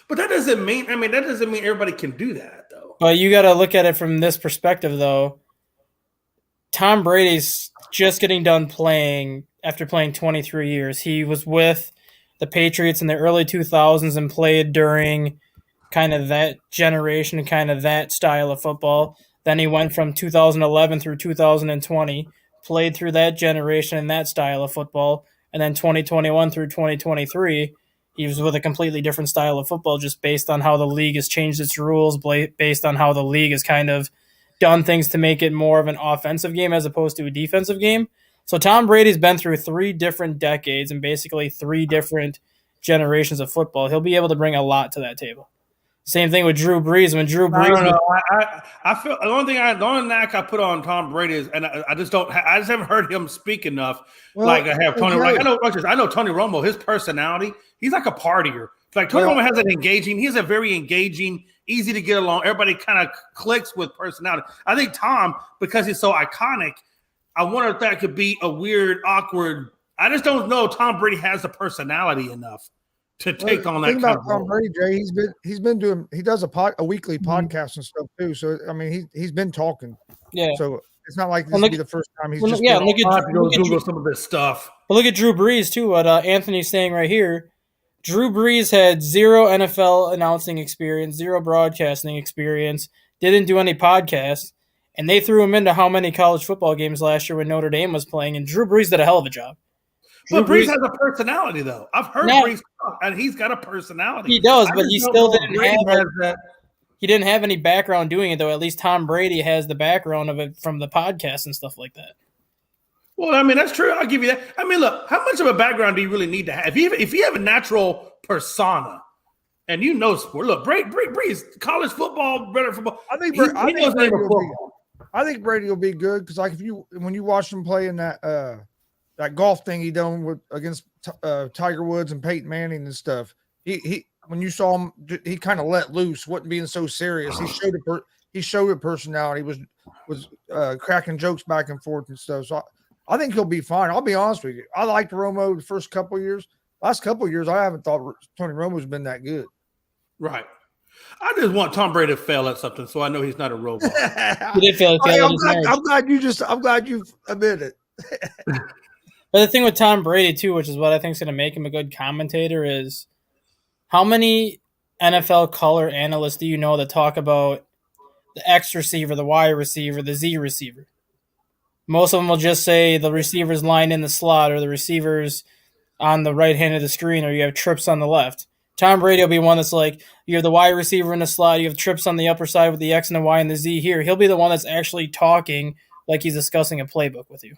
Speaker 2: But that doesn't mean everybody can do that, though.
Speaker 3: But you got to look at it from this perspective, though. Tom Brady's just getting done playing after playing 23 years. He was with the Patriots in the early 2000s and played during kind of that generation, kind of that style of football. Then he went from 2011 through 2020, played through that generation and that style of football. And then 2021 through 2023, he was with a completely different style of football just based on how the league has changed its rules, based on how the league has kind of done things to make it more of an offensive game as opposed to a defensive game. So Tom Brady's been through 3 different decades and basically 3 different generations of football. He'll be able to bring a lot to that table. Same thing with Drew Brees. When Drew Brees,
Speaker 2: I don't know. I feel the only knack I put on Tom Brady is, and I just haven't heard him speak enough.
Speaker 1: Well,
Speaker 2: like I have Tony.
Speaker 1: okay.
Speaker 2: Like I know Tony Romo. His personality, he's like a partier. Like Tony Romo has an engaging. He has a very engaging, easy to get along. Everybody kind of clicks with personality. I think Tom, because he's so iconic, I wonder if that could be a weird, awkward. I just don't know. Tom Brady has the personality enough to take on that
Speaker 1: thing
Speaker 2: kind
Speaker 1: about
Speaker 2: of
Speaker 1: Tom
Speaker 2: role.
Speaker 1: Brady, Jay. He does a weekly podcast and stuff too. So I mean, he's been talking.
Speaker 3: yeah.
Speaker 1: So it's not like this will be the first time he's just.
Speaker 3: Yeah,
Speaker 1: been
Speaker 3: look
Speaker 2: I'll
Speaker 3: at
Speaker 2: have to go Google
Speaker 3: Drew,
Speaker 2: some of this stuff.
Speaker 3: but look at Drew Brees too. What Anthony's saying right here. Drew Brees had 0 NFL announcing experience, 0 broadcasting experience, didn't do any podcasts, and they threw him into how many college football games last year when Notre Dame was playing, and Drew Brees did a hell of a job.
Speaker 2: But Brees has a personality, though. I've heard Brees talk, and he's got a personality.
Speaker 3: He does, but he still didn't have
Speaker 2: that.
Speaker 3: He didn't have any background doing it, though. At least Tom Brady has the background of it from the podcast and stuff like that.
Speaker 2: Well, I mean, that's true. I'll give you that. I mean, look, how much of a background do you really need to have? If you have a natural persona and you know sport, look, Brees, college football, better football.
Speaker 1: I think Brady will be good because, like, when you watch him play in that golf thing he done against Tiger Woods and Peyton Manning and stuff, he when you saw him, he kind of let loose, wasn't being so serious. He showed a personality, was cracking jokes back and forth and stuff. So I think he'll be fine. I'll be honest with you. I liked Romo the first couple of years. Last couple of years, I haven't thought Tony Romo's been that good.
Speaker 2: Right. I just want Tom Brady to fail at something, so I know he's not a robot.
Speaker 3: He did fail.
Speaker 1: I'm glad you admitted it.
Speaker 3: But the thing with Tom Brady too, which is what I think is going to make him a good commentator, is how many NFL color analysts do you know that talk about the X receiver, the Y receiver, the Z receiver? Most of them will just say the receivers line in the slot or the receivers on the right hand of the screen, or you have trips on the left. Tom Brady will be one that's like, you have the Y receiver in the slot, you have trips on the upper side with the X and the Y and the Z here. He'll be the one that's actually talking like he's discussing a playbook with you.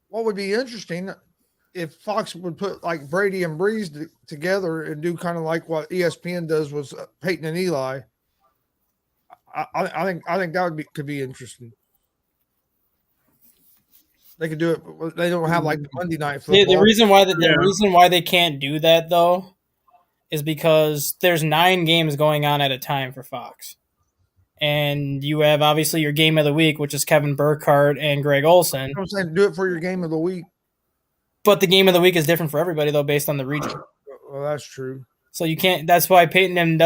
Speaker 1: What would be interesting if Fox would put like Brady and Brees together and do kind of like what ESPN does with Peyton and Eli. I think that could be interesting. They could do it. They don't have like the Monday night football.
Speaker 3: The reason why they can't do that though is because there's 9 games going on at a time for Fox. And you have obviously your game of the week, which is Kevin Burkhardt and Greg Olsen.
Speaker 1: I'm saying do it for your game of the week.
Speaker 3: But the game of the week is different for everybody though, based on the region.
Speaker 1: Well, that's true.
Speaker 3: So you can't. That's why Peyton and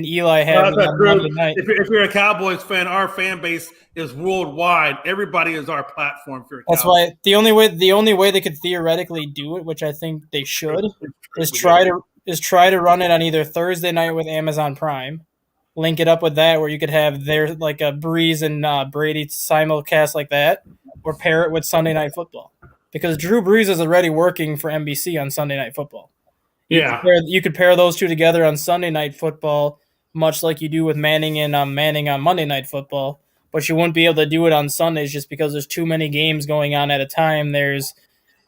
Speaker 3: Eli have Monday night.
Speaker 2: If you're a Cowboys fan, our fan base is worldwide. Everybody is our platform. For
Speaker 3: that's why the only way they could theoretically do it, which I think they should, is try to run it on either Thursday night with Amazon Prime, link it up with that where you could have their like a Breeze and Brady simulcast like that, or pair it with Sunday Night Football, because Drew Brees is already working for NBC on Sunday Night Football. You could pair those two together on Sunday Night Football, much like you do with Manning and Manning on Monday Night Football. But you wouldn't be able to do it on Sundays just because there's too many games going on at a time. There's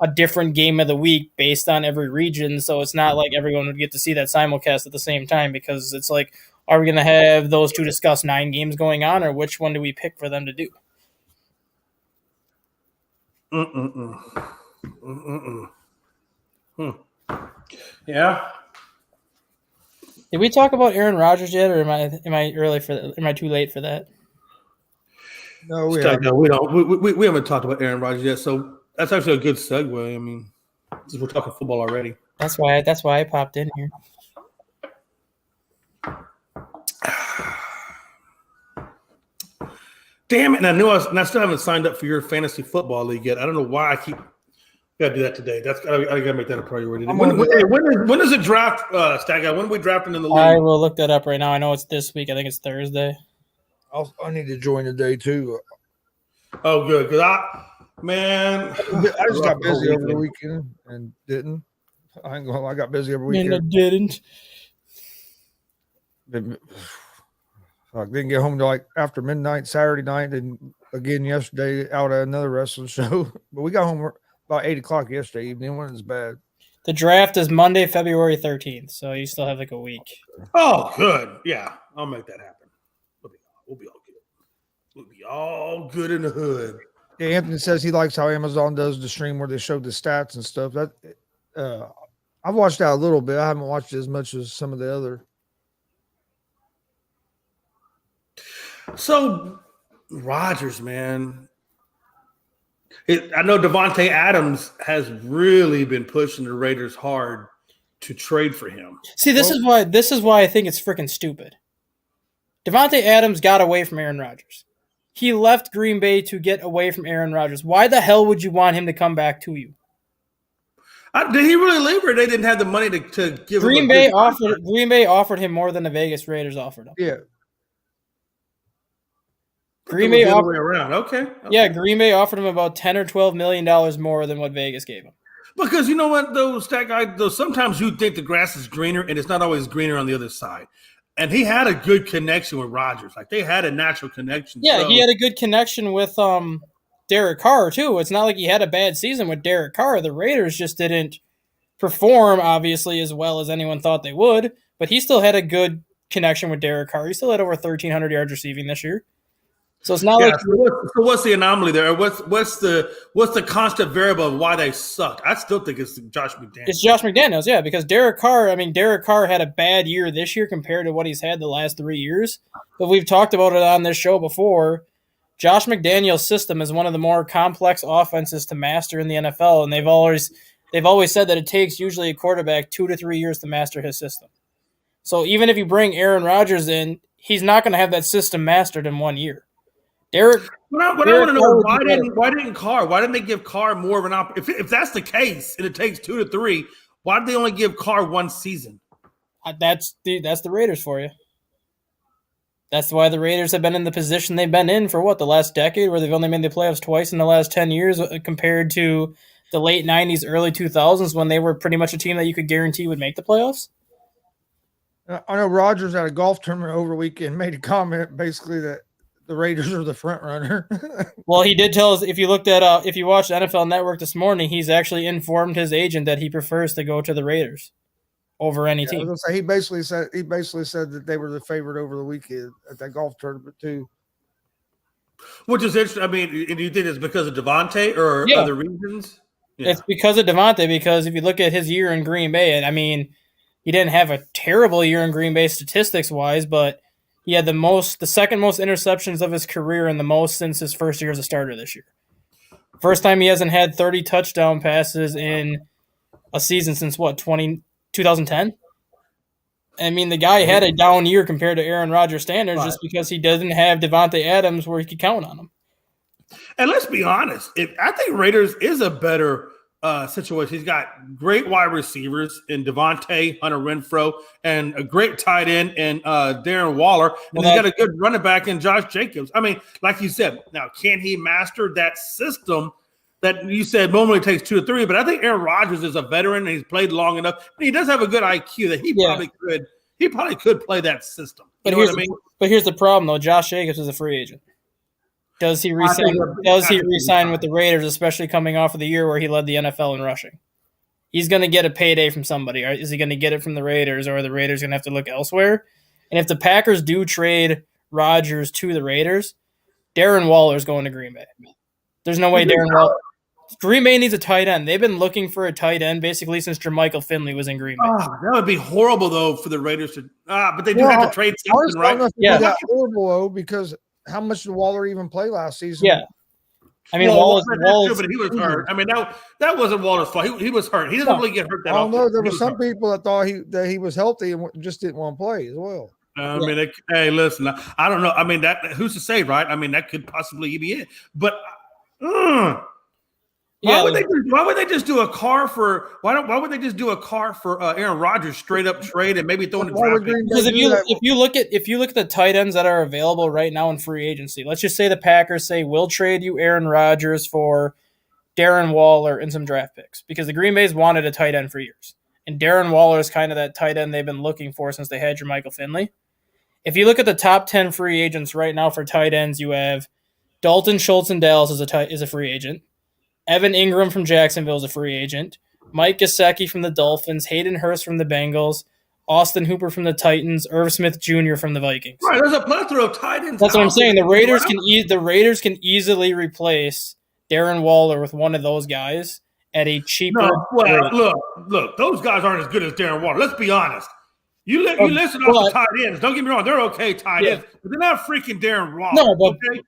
Speaker 3: a different game of the week based on every region, so it's not like everyone would get to see that simulcast at the same time, because it's like, are we going to have those two discuss 9 games going on, or which one do we pick for them to do?
Speaker 2: Yeah.
Speaker 3: Did we talk about Aaron Rodgers yet, or am I early for that? Am I too late for that?
Speaker 1: No, we
Speaker 2: Stack,
Speaker 1: haven't.
Speaker 2: no, we don't. We haven't talked about Aaron Rodgers yet, so that's actually a good segue. I mean, since we're talking football already.
Speaker 3: That's why I popped in here.
Speaker 2: Damn it! And I still haven't signed up for your fantasy football league yet. I don't know why I keep gotta do that today. I gotta make that a priority. When does it draft, Stack? When are we drafting in the league?
Speaker 3: I will look that up right now. I know it's this week. I think it's Thursday.
Speaker 1: I need to join today too.
Speaker 2: Oh, good, because
Speaker 1: I just got busy over the weekend and didn't. I ain't gonna lie, I got busy over the weekend.
Speaker 3: And I didn't.
Speaker 1: I didn't get home till like after midnight Saturday night, and again yesterday out at another wrestling show. But we got home about 8:00 yesterday evening. It wasn't as bad.
Speaker 3: The draft is Monday, February 13th, so you still have like a week.
Speaker 2: Oh, good. Yeah, I'll make that happen. We'll be all good. We'll be all good in the hood.
Speaker 1: Yeah, Anthony says he likes how Amazon does the stream where they show the stats and stuff. That I've watched that a little bit. I haven't watched it as much as some of the other.
Speaker 2: So, Rodgers, man. I know Devontae Adams has really been pushing the Raiders hard to trade for him.
Speaker 3: See, this is why I think it's freaking stupid. Devontae Adams got away from Aaron Rodgers. He left Green Bay to get away from Aaron Rodgers. Why the hell would you want him to come back to you?
Speaker 2: Did he really leave, or they didn't have the money to give
Speaker 3: Green
Speaker 2: him?
Speaker 3: Bay offered him more than the Vegas Raiders offered him.
Speaker 1: Yeah.
Speaker 2: Green Bay offered around. Okay.
Speaker 3: Yeah, Green Bay offered him about $10 or $12 million more than what Vegas gave him.
Speaker 2: Because you know what, though, Stack Guy, though sometimes you think the grass is greener, and it's not always greener on the other side. And he had a good connection with Rodgers. Like, they had a natural connection.
Speaker 3: Yeah,
Speaker 2: so.
Speaker 3: He had a good connection with Derek Carr, too. It's not like he had a bad season with Derek Carr. The Raiders just didn't perform, obviously, as well as anyone thought they would. But he still had a good connection with Derek Carr. He still had over 1,300 yards receiving this year. So it's not like.
Speaker 2: So what's the anomaly there? What's the constant variable of why they sucked? I still think it's Josh McDaniels.
Speaker 3: It's Josh McDaniels, yeah, because Derek Carr had a bad year this year compared to what he's had the last 3 years. But we've talked about it on this show before. Josh McDaniels' system is one of the more complex offenses to master in the NFL, and they've always said that it takes usually a quarterback 2 to 3 years to master his system. So even if you bring Aaron Rodgers in, he's not going to have that system mastered in 1 year.
Speaker 2: What I want to know is why didn't they give Carr more of an opportunity? If that's the case and it takes 2 to 3, why did they only give Carr 1 season?
Speaker 3: That's the Raiders for you. That's why the Raiders have been in the position they've been in for the last decade, where they've only made the playoffs twice in the last 10 years compared to the late 90s, early 2000s when they were pretty much a team that you could guarantee would make the playoffs.
Speaker 1: I know Rodgers at a golf tournament over the weekend made a comment basically that the Raiders are the front runner.
Speaker 3: Well, he did tell us, if you watched NFL Network this morning, he's actually informed his agent that he prefers to go to the Raiders over any team.
Speaker 1: He basically said that they were the favorite over the weekend at that golf tournament too.
Speaker 2: Which is interesting. I mean, do you think it's because of Devontae or other reasons?
Speaker 3: Yeah. It's because of Devontae, because if you look at his year in Green Bay, I mean, he didn't have a terrible year in Green Bay statistics-wise, but he had the second most interceptions of his career and the most since his first year as a starter this year. First time he hasn't had 30 touchdown passes in a season since 2010? I mean, the guy had a down year compared to Aaron Rodgers standards just because he doesn't have Devontae Adams where he could count on him.
Speaker 2: And let's be honest, I think Raiders is a better situation. He's got great wide receivers in Devontae, Hunter Renfrow, and a great tight end in Darren Waller. And he's got a good running back in Josh Jacobs. I mean, like you said, now can he master that system that you said normally takes 2 or 3? But I think Aaron Rodgers is a veteran and he's played long enough. And he does have a good IQ that he probably could play that system. You know what I mean?
Speaker 3: But here's the problem, though. Josh Jacobs is a free agent. Does he resign with the Raiders, especially coming off of the year where he led the NFL in rushing? He's going to get a payday from somebody. Is he going to get it from the Raiders, or are the Raiders going to have to look elsewhere? And if the Packers do trade Rodgers to the Raiders, Darren Waller's going to Green Bay. There's no way Darren Waller. Green Bay needs a tight end. They've been looking for a tight end basically since Jermichael Finley was in Green Bay.
Speaker 2: That would be horrible though for the Raiders to. But they do have to trade something, right?
Speaker 1: I don't know if it'd be that horrible though, because how much did Waller even play last season?
Speaker 3: Yeah. I mean,
Speaker 2: Wallace, but he was hurt. I mean, that wasn't Waller's fault. He was hurt. He doesn't really get hurt that often.
Speaker 1: I don't know. There were some people that thought he was healthy and just didn't want to play as well.
Speaker 2: I mean, hey, listen, I don't know. I mean, that who's to say, right? I mean, that could possibly be it. But why would they just do a car for? Why would they just do a car for Aaron Rodgers straight up trade and maybe throw in the draft pick?
Speaker 3: Because if you look at the tight ends that are available right now in free agency, let's just say the Packers say we'll trade you Aaron Rodgers for Darren Waller and some draft picks, because the Green Bay's wanted a tight end for years, and Darren Waller is kind of that tight end they've been looking for since they had Jermichael Finley. If you look at the top 10 free agents right now for tight ends, you have Dalton Schultz in Dallas is a free agent. Evan Ingram from Jacksonville is a free agent. Mike Gesicki from the Dolphins. Hayden Hurst from the Bengals. Austin Hooper from the Titans. Irv Smith Jr. from the Vikings.
Speaker 2: Right, there's a plethora of tight ends.
Speaker 3: That's what I'm saying. The Raiders can easily replace Darren Waller with one of those guys at a cheaper.
Speaker 2: No, well, look, those guys aren't as good as Darren Waller. Let's be honest. You listen to the tight ends. Don't get me wrong; they're okay tight ends, but they're not freaking Darren Waller.
Speaker 3: No,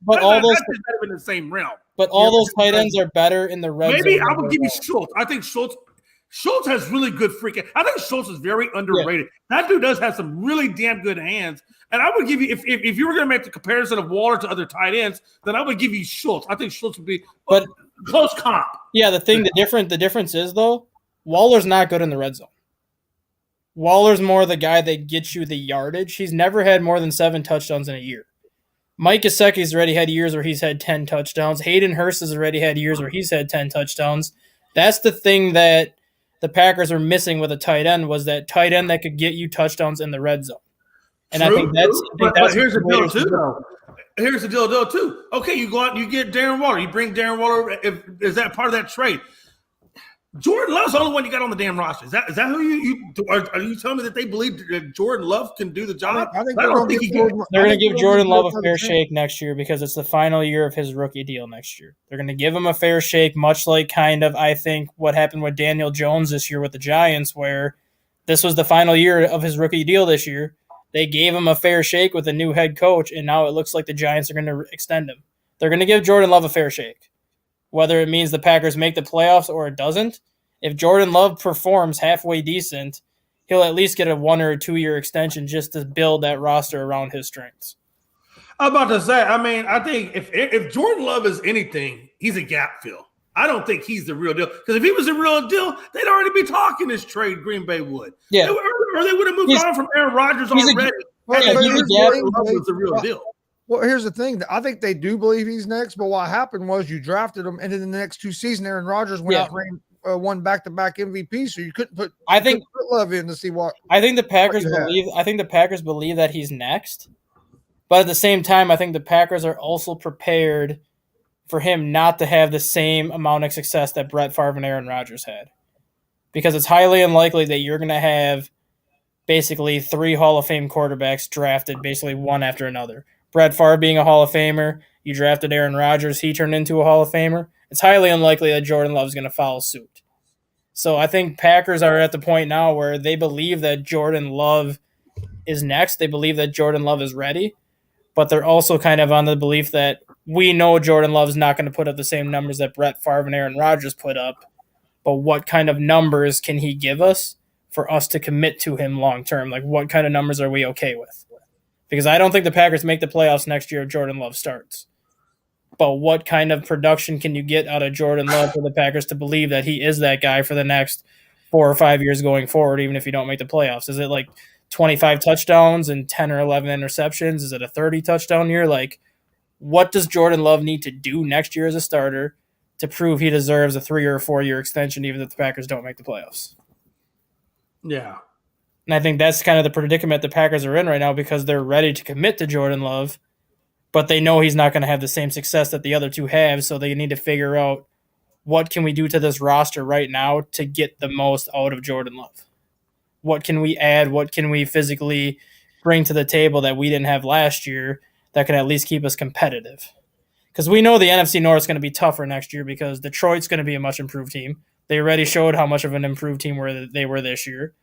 Speaker 3: but all those
Speaker 2: that's better in the same realm.
Speaker 3: But all those tight ends are better in the red zone.
Speaker 2: Maybe I would give you Schultz. I think Schultz has really good freaking. I think Schultz is very underrated. Yeah. That dude does have some really damn good hands. And I would give you if you were going to make the comparison of Waller to other tight ends, then I would give you Schultz. I think Schultz would be close comp.
Speaker 3: Yeah, the difference is though, Waller's not good in the red zone. Waller's more the guy that gets you the yardage. He's never had more than 7 touchdowns in a year. Mike Gesicki's already had years where he's had 10 touchdowns. Hayden Hurst has already had years where he's had 10 touchdowns. That's the thing that the Packers are missing with a tight end, was that tight end that could get you touchdowns in the red zone. And I think that's
Speaker 2: here's the deal too, though. Here's the deal too. Okay, you go out and you get Darren Waller. You bring Darren Waller. Is that part of that trade? Jordan Love's the only one you got on the damn roster. Is that who you are you telling me that they believe that Jordan Love can do the job?
Speaker 3: I don't think they're going to give Jordan Love a fair shake next year, because it's the final year of his rookie deal next year. They're going to give him a fair shake, much like kind of, I think, what happened with Daniel Jones this year with the Giants, where this was the final year of his rookie deal this year. They gave him a fair shake with a new head coach, and now it looks like the Giants are going to extend him. They're going to give Jordan Love a fair shake. Whether it means the Packers make the playoffs or it doesn't, if Jordan Love performs halfway decent, he'll at least get a 1 or 2 year extension just to build that roster around his strengths.
Speaker 2: I'm about to say, I mean, I think if Jordan Love is anything, he's a gap fill. I don't think he's the real deal. Because if he was the real deal, they'd already be talking this trade, Green Bay would.
Speaker 3: Yeah.
Speaker 2: Or they would have moved on from Aaron Rodgers already.
Speaker 1: Jordan
Speaker 2: Love was the real deal.
Speaker 1: Well, here's the thing. I think they do believe he's next, but what happened was you drafted him, and in the next 2 seasons, Aaron Rodgers went out and won back-to-back MVP, so you couldn't put Love in to see what.
Speaker 3: I think the Packers believe. I think the Packers believe that he's next, but at the same time, I think the Packers are also prepared for him not to have the same amount of success that Brett Favre and Aaron Rodgers had, because it's highly unlikely that you're going to have basically 3 Hall of Fame quarterbacks drafted basically one after another. Brett Favre being a Hall of Famer, you drafted Aaron Rodgers, he turned into a Hall of Famer. It's highly unlikely that Jordan Love is going to follow suit. So I think Packers are at the point now where they believe that Jordan Love is next. They believe that Jordan Love is ready, but they're also kind of on the belief that we know Jordan Love is not going to put up the same numbers that Brett Favre and Aaron Rodgers put up, but what kind of numbers can he give us for us to commit to him long term? Like, what kind of numbers are we okay with? Because I don't think the Packers make the playoffs next year if Jordan Love starts. But what kind of production can you get out of Jordan Love for the Packers to believe that he is that guy for the next 4 or 5 years going forward, even if you don't make the playoffs? Is it like 25 touchdowns and 10 or 11 interceptions? Is it a 30-touchdown year? Like, what does Jordan Love need to do next year as a starter to prove he deserves a 3 or 4 year extension, even if the Packers don't make the playoffs?
Speaker 2: Yeah.
Speaker 3: And I think that's kind of the predicament the Packers are in right now, because they're ready to commit to Jordan Love, but they know he's not going to have the same success that the other two have, so they need to figure out what can we do to this roster right now to get the most out of Jordan Love. What can we add? What can we physically bring to the table that we didn't have last year that can at least keep us competitive? Because we know the NFC North is going to be tougher next year because Detroit's going to be a much improved team. They already showed how much of an improved team they were this year.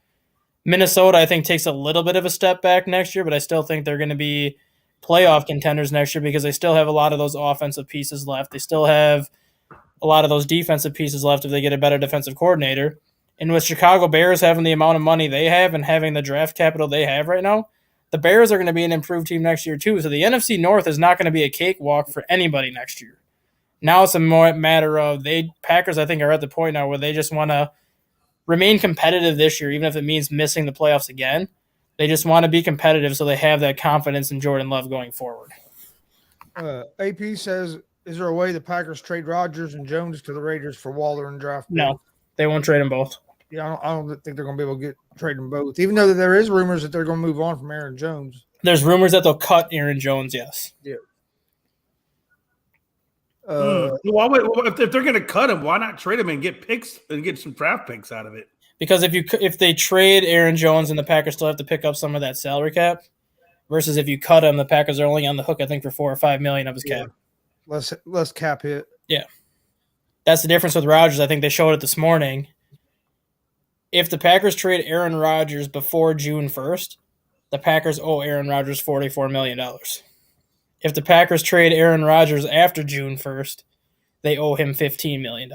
Speaker 3: Minnesota, I think, takes a little bit of a step back next year, but I still think they're going to be playoff contenders next year because they still have a lot of those offensive pieces left. They still have a lot of those defensive pieces left if they get a better defensive coordinator. And with Chicago Bears having the amount of money they have and having the draft capital they have right now, the Bears are going to be an improved team next year too. So the NFC North is not going to be a cakewalk for anybody next year. Now it's a more matter of Packers, I think, are at the point now where they just want to remain competitive this year, even if it means missing the playoffs again. They just want to be competitive so they have that confidence in Jordan Love going forward.
Speaker 1: AP says, is there a way the Packers trade Rodgers and Jones to the Raiders for Waller and draft?
Speaker 3: No, they won't trade them both.
Speaker 1: Yeah, I don't think they're going to be able to trade them both, even though there is rumors that they're going to move on from Aaron Jones.
Speaker 3: There's rumors that they'll cut Aaron Jones, yes.
Speaker 1: Yeah.
Speaker 2: If they're going to cut him, why not trade him and get picks and get some draft picks out of it?
Speaker 3: Because if they trade Aaron Jones and the Packers still have to pick up some of that salary cap, versus if you cut him, the Packers are only on the hook, I think, for $4 or $5 million of his cap.
Speaker 1: Less cap hit.
Speaker 3: Yeah. That's the difference with Rodgers. I think they showed it this morning. If the Packers trade Aaron Rodgers before June 1st, the Packers owe Aaron Rodgers $44 million. If the Packers trade Aaron Rodgers after June 1st, they owe him $15 million.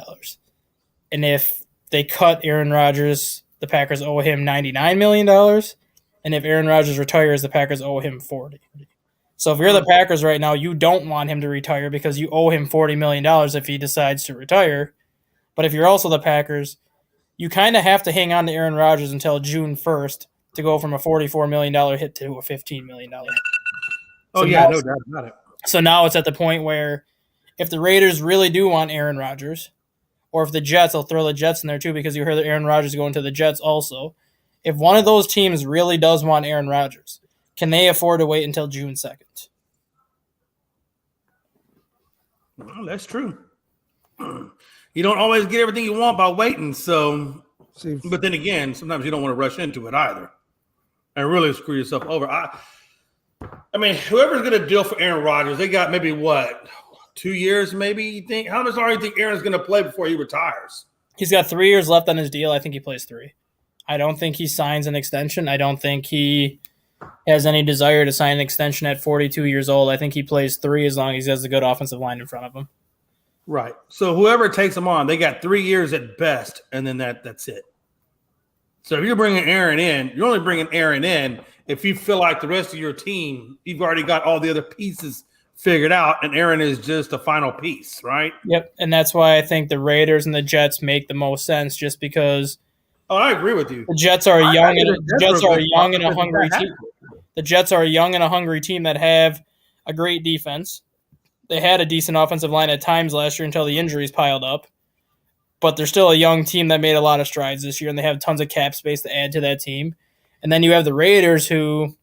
Speaker 3: And if they cut Aaron Rodgers, the Packers owe him $99 million. And if Aaron Rodgers retires, the Packers owe him $40 million. So if you're the Packers right now, you don't want him to retire because you owe him $40 million if he decides to retire. But if you're also the Packers, you kind of have to hang on to Aaron Rodgers until June 1st to go from a $44 million hit to a $15 million hit.
Speaker 2: Oh, yeah, no doubt about it.
Speaker 3: So now it's at the point where if the Raiders really do want Aaron Rodgers, or if the Jets, I'll throw the Jets in there too because you heard that Aaron Rodgers going to the Jets also. If one of those teams really does want Aaron Rodgers, can they afford to wait until June 2nd?
Speaker 2: Well, that's true. You don't always get everything you want by waiting. So, but then again, sometimes you don't want to rush into it either and really screw yourself over. I mean, whoever's going to deal for Aaron Rodgers, they got maybe 2 years, maybe you think? How much longer do you think Aaron's going to play before he retires?
Speaker 3: He's got 3 years left on his deal. I think he plays 3. I don't think he signs an extension. I don't think he has any desire to sign an extension at 42 years old. I think he plays 3 as long as he has a good offensive line in front of him.
Speaker 2: Right. So whoever takes him on, they got 3 years at best, and then that's it. So if you're bringing Aaron in, you're only bringing Aaron in if you feel like the rest of your team, you've already got all the other pieces figured out, and Aaron is just a final piece, right?
Speaker 3: Yep, and that's why I think the Raiders and the Jets make the most sense, just because.
Speaker 2: Oh, I agree with you.
Speaker 3: The Jets are a young and a hungry team. The Jets are a young and a hungry team that have a great defense. They had a decent offensive line at times last year until the injuries piled up. But they're still a young team that made a lot of strides this year, and they have tons of cap space to add to that team. And then you have the Raiders, who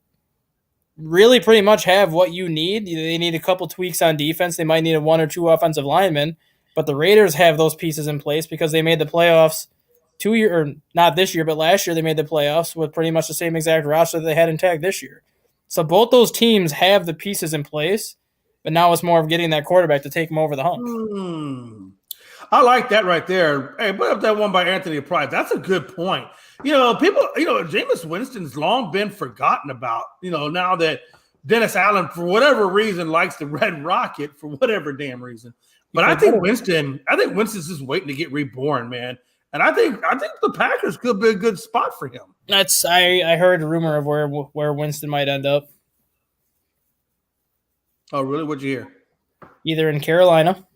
Speaker 3: really pretty much have what you need. They need a couple tweaks on defense. They might need 1 or 2 offensive linemen. But the Raiders have those pieces in place because they made the playoffs 2 years, or not this year, but last year they made the playoffs with pretty much the same exact roster that they had intact this year. So both those teams have the pieces in place, but now it's more of getting that quarterback to take them over the hump.
Speaker 2: I like that right there. Hey, put up that one by Anthony Price. That's a good point. Jameis Winston's long been forgotten about, now that Dennis Allen, for whatever reason, likes the Red Rocket for whatever damn reason. But I think Winston's just waiting to get reborn, man. And I think the Packers could be a good spot for him.
Speaker 3: I heard a rumor of where Winston might end up.
Speaker 2: Oh, really? What'd you hear?
Speaker 3: Either in Carolina,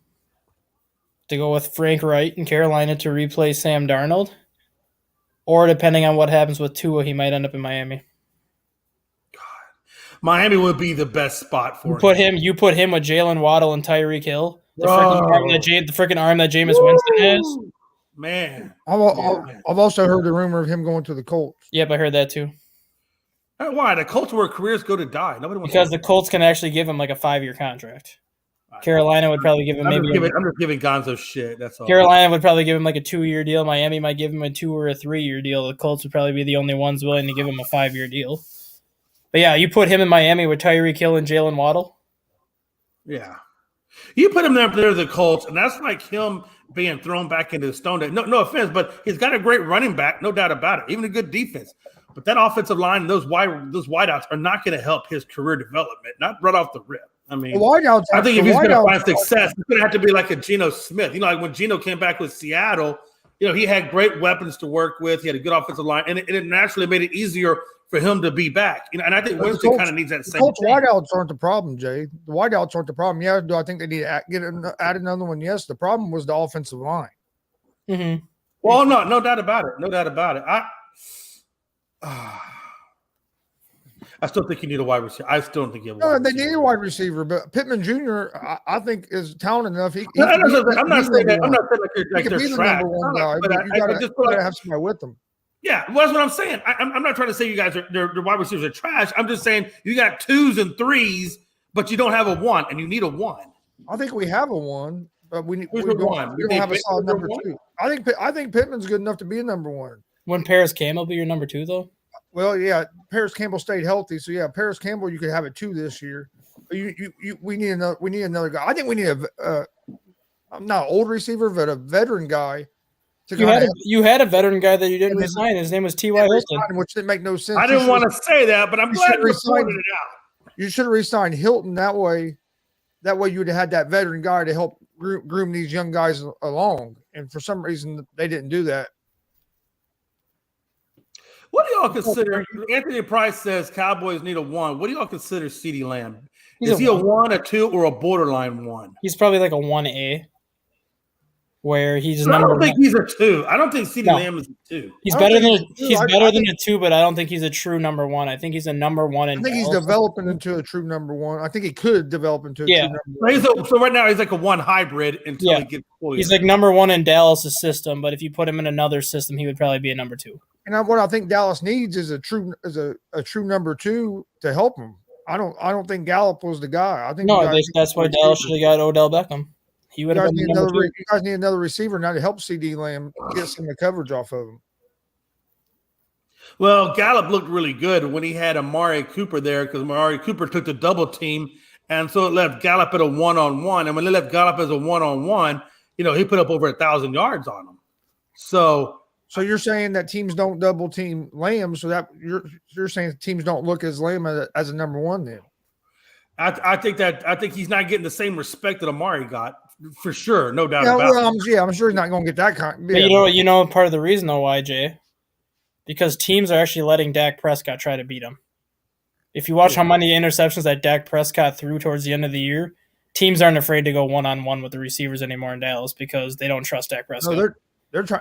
Speaker 3: to go with Frank Wright in Carolina to replace Sam Darnold, or depending on what happens with Tua, he might end up in Miami.
Speaker 2: God, Miami would be the best spot for
Speaker 3: him. You put him with Jalen Waddle and Tyreek Hill, the freaking arm that Jameis Winston has.
Speaker 2: Man,
Speaker 1: I've also heard the rumor of him going to the Colts.
Speaker 3: Yep, I heard that too.
Speaker 2: Why? The Colts where careers go to die. Nobody wants
Speaker 3: because the Colts can actually give him like a 5-year contract. Carolina would probably give him
Speaker 2: I'm just giving Gonzo shit. That's all.
Speaker 3: Carolina would probably give him like a 2-year deal. Miami might give him a 2 or a 3-year deal. The Colts would probably be the only ones willing to give him a 5-year deal. But yeah, you put him in Miami with Tyreek Hill and Jalen Waddle.
Speaker 2: Yeah. You put him there the Colts, and that's like him being thrown back into the stone. No offense, but he's got a great running back, no doubt about it. Even a good defense. But that offensive line, those wideouts are not going to help his career development, not right off the rip. I mean, I think if he's going to find success, it's going to have to be like a Geno Smith. You know, like when Geno came back with Seattle, you know, he had great weapons to work with. He had a good offensive line, and it naturally made it easier for him to be back. You know, and I think Winston kind of needs that same thing.
Speaker 1: Wideouts aren't the problem, Jay. The wideouts aren't the problem. Yeah, do I think they need to add another one? Yes. The problem was the offensive line.
Speaker 3: Mm-hmm.
Speaker 2: Well, no doubt about it. No doubt about it. I still think you need a wide receiver. I still don't think you have a wide receiver.
Speaker 1: They need a wide receiver, but Pittman Jr., I think, is talented enough.
Speaker 2: I'm not saying they're trash.
Speaker 1: But you gotta have somebody with them.
Speaker 2: Yeah, well, that's what I'm saying. I'm not trying to say you guys their wide receivers are trash. I'm just saying you got 2s and 3s, but you don't have a 1, and you need a 1.
Speaker 1: I think we have a 1, but we don't
Speaker 2: have
Speaker 1: a solid number 2. I think Pittman's good enough to be a number 1.
Speaker 3: Wouldn't Paris Campbell be your number 2 though?
Speaker 1: Well, yeah, Paris Campbell stayed healthy, so yeah, Paris Campbell you could have it 2 this year. We need another guy. I think we need I'm not an old receiver, but a veteran guy.
Speaker 3: You had a veteran guy that you didn't resign. His name was T.Y. Hilton,
Speaker 1: which didn't make no sense.
Speaker 2: I didn't want to say that, but I'm glad you pointed it out.
Speaker 1: You should have re-signed Hilton that way. That way, you would have had that veteran guy to help groom these young guys along. And for some reason, they didn't do that.
Speaker 2: What do y'all consider? Anthony Price says Cowboys need a 1. What do y'all consider CeeDee Lamb? Is he a 1, a 2, or a borderline 1?
Speaker 3: He's probably like a 1A. Where he's
Speaker 2: I don't think he's a 2. I don't think CeeDee Lamb is a 2.
Speaker 3: He's better than a 2, but I don't think he's a true number 1. I think he's a number 1.
Speaker 1: I think he's developing into a true number 1. I think he could develop into a true number 1.
Speaker 2: So right now he's like a 1 hybrid until he gets fully.
Speaker 3: He's like number 1 in Dallas' system, but if you put him in another system, he would probably be a number 2.
Speaker 1: And what I think Dallas needs is a true number 2 to help him. I don't think Gallup was the guy. I think
Speaker 3: that's why Dallas should have got Odell Beckham. He would have been
Speaker 1: you guys need another receiver now to help CeeDee Lamb get some of the coverage off of him.
Speaker 2: Well, Gallup looked really good when he had Amari Cooper there because Amari Cooper took the double team, and so it left Gallup at a 1-on-1. And when they left Gallup as a 1-on-1, he put up over 1,000 yards on him. So
Speaker 1: you're saying that teams don't double team Lamb, so that you're saying teams don't look as Lamb as a number 1 then.
Speaker 2: I think he's not getting the same respect that Amari got. For sure, no doubt about it.
Speaker 1: I'm sure he's not going to get that kind.
Speaker 3: Yeah. Part of the reason though why, Jay, because teams are actually letting Dak Prescott try to beat him. If you watch how many interceptions that Dak Prescott threw towards the end of the year, teams aren't afraid to go 1-on-1 with the receivers anymore in Dallas because they don't trust Dak Prescott.
Speaker 1: No,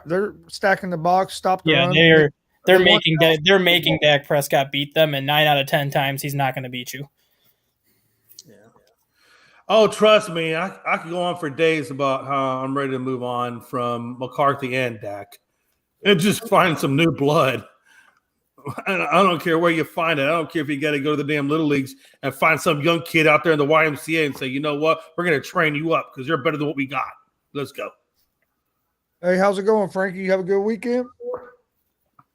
Speaker 1: they're stacking the box, stop the run.
Speaker 3: They're making Dak Prescott beat them, and 9 out of 10 times he's not going to beat you.
Speaker 2: Oh, trust me, I could go on for days about how I'm ready to move on from McCarthy and Dak and just find some new blood. I don't care where you find it. I don't care if you got to go to the damn little leagues and find some young kid out there in the YMCA and say, you know what, we're going to train you up because you're better than what we got. Let's go.
Speaker 1: Hey, how's it going, Frankie? You have a good weekend?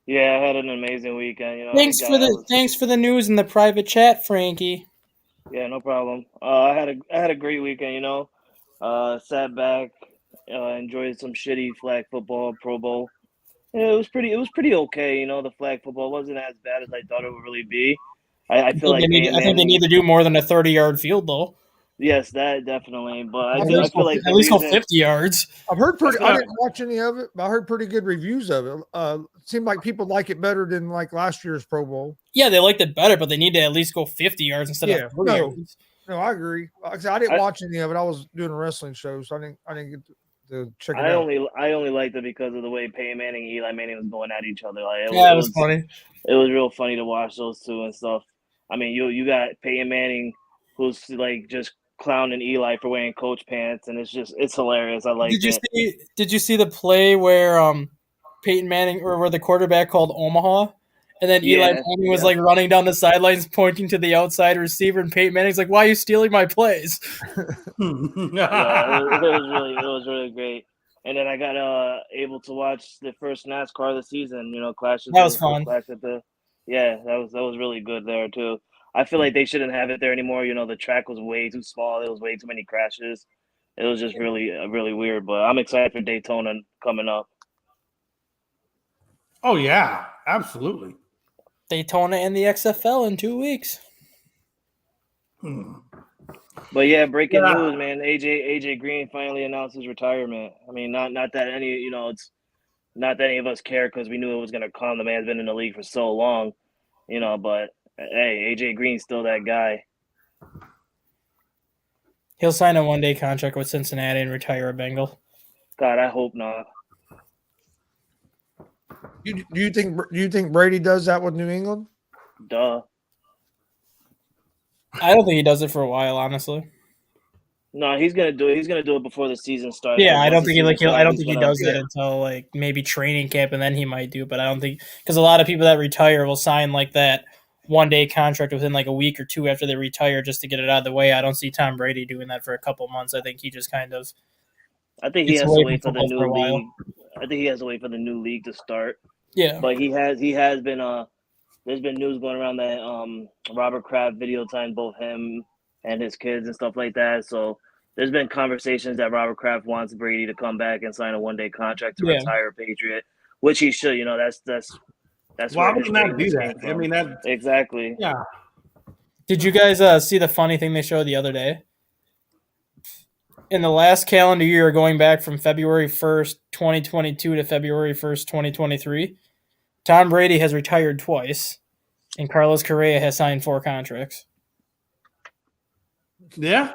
Speaker 4: Yeah, I had an amazing weekend.
Speaker 3: Thanks for the news in the private chat, Frankie.
Speaker 4: Yeah, no problem. I had a great weekend. Sat back, enjoyed some shitty flag football, Pro Bowl. Yeah, it was pretty okay. The flag football wasn't as bad as I thought it would really be. I think they need
Speaker 3: to do more than a 30-yard field goal.
Speaker 4: Yes, that definitely. But
Speaker 3: I feel like at least go 50 yards.
Speaker 1: I didn't watch any of it, but I heard pretty good reviews of it. It seemed like people like it better than like last year's Pro Bowl.
Speaker 3: Yeah, they liked it better, but they need to at least go 50 yards instead of 30 yards.
Speaker 1: No, I agree. I didn't watch any of it. I was doing a wrestling show, so I didn't get to check it out.
Speaker 4: I only liked it because of the way Peyton Manning and Eli Manning was going at each other.
Speaker 3: It was funny.
Speaker 4: It was real funny to watch those two and stuff. I mean, you got Peyton Manning who's like just clowning Eli for wearing coach pants, and it's hilarious. I like it.
Speaker 3: Did you see the play where Peyton Manning or where the quarterback called Omaha, and then Eli Manning was like running down the sidelines pointing to the outside receiver, and Peyton Manning's like, "Why are you stealing my plays?"
Speaker 4: It was really great. And then I got able to watch the first NASCAR of the season. Clash.
Speaker 3: That was fun.
Speaker 4: That was really good there too. I feel like they shouldn't have it there anymore. You know, the track was way too small. There was way too many crashes. It was just really weird. But I'm excited for Daytona coming up.
Speaker 2: Oh yeah, absolutely.
Speaker 3: Daytona and the XFL in 2 weeks.
Speaker 4: But yeah, breaking news, man. AJ Green finally announced his retirement. I mean, not that it's not that any of us care because we knew it was gonna come. The man's been in the league for so long, But hey, AJ Green's still that guy.
Speaker 3: He'll sign a one-day contract with Cincinnati and retire a Bengal.
Speaker 4: God, I hope not.
Speaker 1: Do you think Brady does that with New England?
Speaker 4: Duh.
Speaker 3: I don't think he does it for a while, honestly.
Speaker 4: No, he's gonna do it. He's gonna do it before the season starts.
Speaker 3: Yeah, I don't think he does
Speaker 4: that
Speaker 3: that until like maybe training camp, and then he might do. But I don't think because a lot of people that retire will sign like that one-day contract within like a week or two after they retire just to get it out of the way. I don't see Tom Brady doing that for a couple months. I think he just kind of.
Speaker 4: I think he has to wait for the new league. I think he has to wait for the new league to start.
Speaker 3: Yeah,
Speaker 4: but he has been. There's been news going around that Robert Kraft videotaped both him and his kids and stuff like that. So there's been conversations that Robert Kraft wants Brady to come back and sign a one-day contract to retire a Patriot, which he should. That's
Speaker 2: why would he not do that? I mean, that
Speaker 4: exactly.
Speaker 2: Yeah.
Speaker 3: Did you guys see the funny thing they showed the other day? In the last calendar year, going back from February 1st, 2022 to February 1st, 2023, Tom Brady has retired twice, and Carlos Correa has signed 4 contracts.
Speaker 2: Yeah.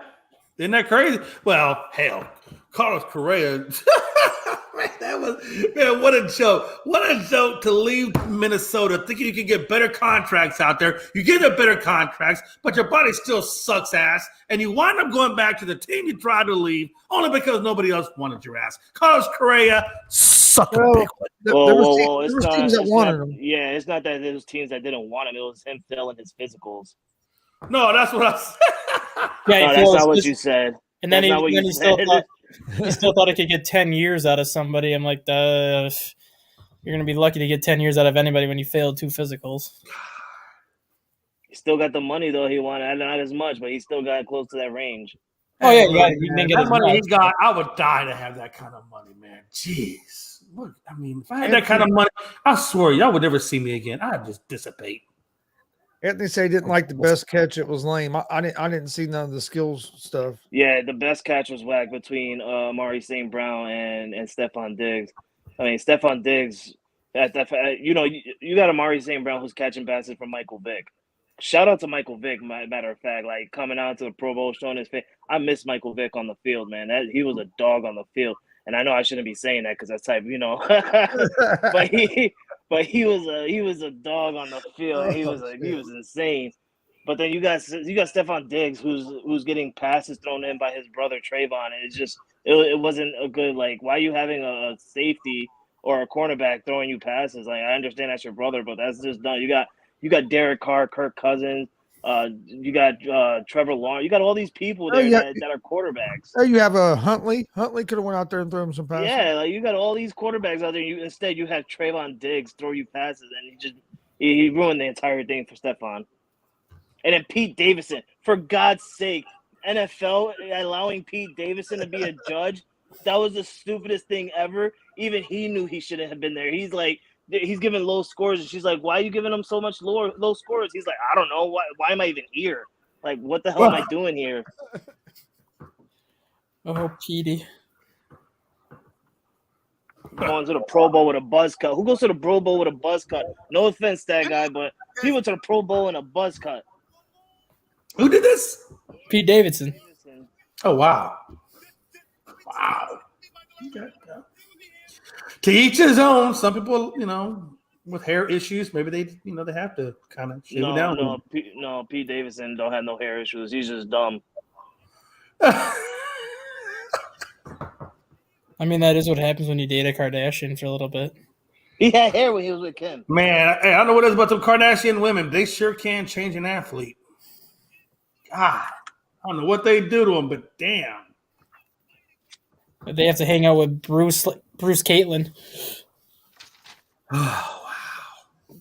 Speaker 2: Isn't that crazy? Well, hell, Carlos Correa. Man, what a joke. What a joke to leave Minnesota thinking you can get better contracts out there. You get the better contracts, but your body still sucks ass, and you wind up going back to the team you tried to leave only because nobody else wanted your ass. Carlos Correa, suck a big one.
Speaker 1: There was teams that wanted him.
Speaker 4: Yeah, it's not that there was teams that didn't want him. It was him failing his physicals.
Speaker 2: No, that's what I said.
Speaker 3: Yeah,
Speaker 4: no, that's not what you said.
Speaker 3: And then he still thought he could get 10 years out of somebody. I'm like, you're going to be lucky to get 10 years out of anybody when you failed 2 physicals.
Speaker 4: He still got the money, though. He wanted not as much, but he still got close to that range.
Speaker 3: Oh, yeah, he didn't get
Speaker 2: that money he got. I would die to have that kind of money, man. Jeez. Look, I mean, if I had that kind of money, I swear y'all would never see me again. I'd just dissipate.
Speaker 1: Anthony said he didn't like the best catch. It was lame. I didn't see none of the skills stuff.
Speaker 4: Yeah, the best catch was whack between Amari St. Brown and Stephon Diggs. I mean, Stephon Diggs, you got Amari St. Brown who's catching passes from Michael Vick. Shout out to Michael Vick, matter of fact, like coming out to the Pro Bowl, showing his face. I miss Michael Vick on the field, man. He was a dog on the field. And I know I shouldn't be saying that because that's type, but he was a dog on the field. He was insane. But then you got Stephon Diggs who's getting passes thrown in by his brother Trayvon. And it's just it wasn't a good, like, why are you having a safety or a cornerback throwing you passes? Like, I understand that's your brother, but that's just done. You got Derek Carr, Kirk Cousins. You got Trevor Lawrence. You got all these people there that are quarterbacks.
Speaker 1: Oh, you have a Huntley. Huntley could have went out there and thrown him some passes.
Speaker 4: Yeah, like you got all these quarterbacks out there. Instead you have Trayvon Diggs throw you passes, and he ruined the entire thing for Stephon. And then Pete Davidson, for God's sake, NFL allowing Pete Davidson to be a judge. That was the stupidest thing ever. Even he knew he shouldn't have been there. He's like, he's giving low scores, and she's like, why are you giving him so much low scores? He's like, I don't know. Why am I even here? Like, what the hell am I doing here?
Speaker 3: Oh, Petey.
Speaker 4: Going to the Pro Bowl with a buzz cut. Who goes to the Pro Bowl with a buzz cut? No offense, that guy, but he went to the Pro Bowl in a buzz cut.
Speaker 2: Who did this?
Speaker 3: Pete Davidson.
Speaker 2: Oh, wow. Wow. Okay. To each his own. Some people, with hair issues, maybe they have to kind of shave it down.
Speaker 4: Pete Davidson don't have no hair issues. He's just dumb.
Speaker 3: I mean, that is what happens when you date a Kardashian for a little bit.
Speaker 4: He had hair when he was with Kim.
Speaker 2: Man, I don't know what it is about the Kardashian women. They sure can change an athlete. God, I don't know what they do to them, but damn.
Speaker 3: They have to hang out with Bruce Caitlin.
Speaker 2: Oh, wow.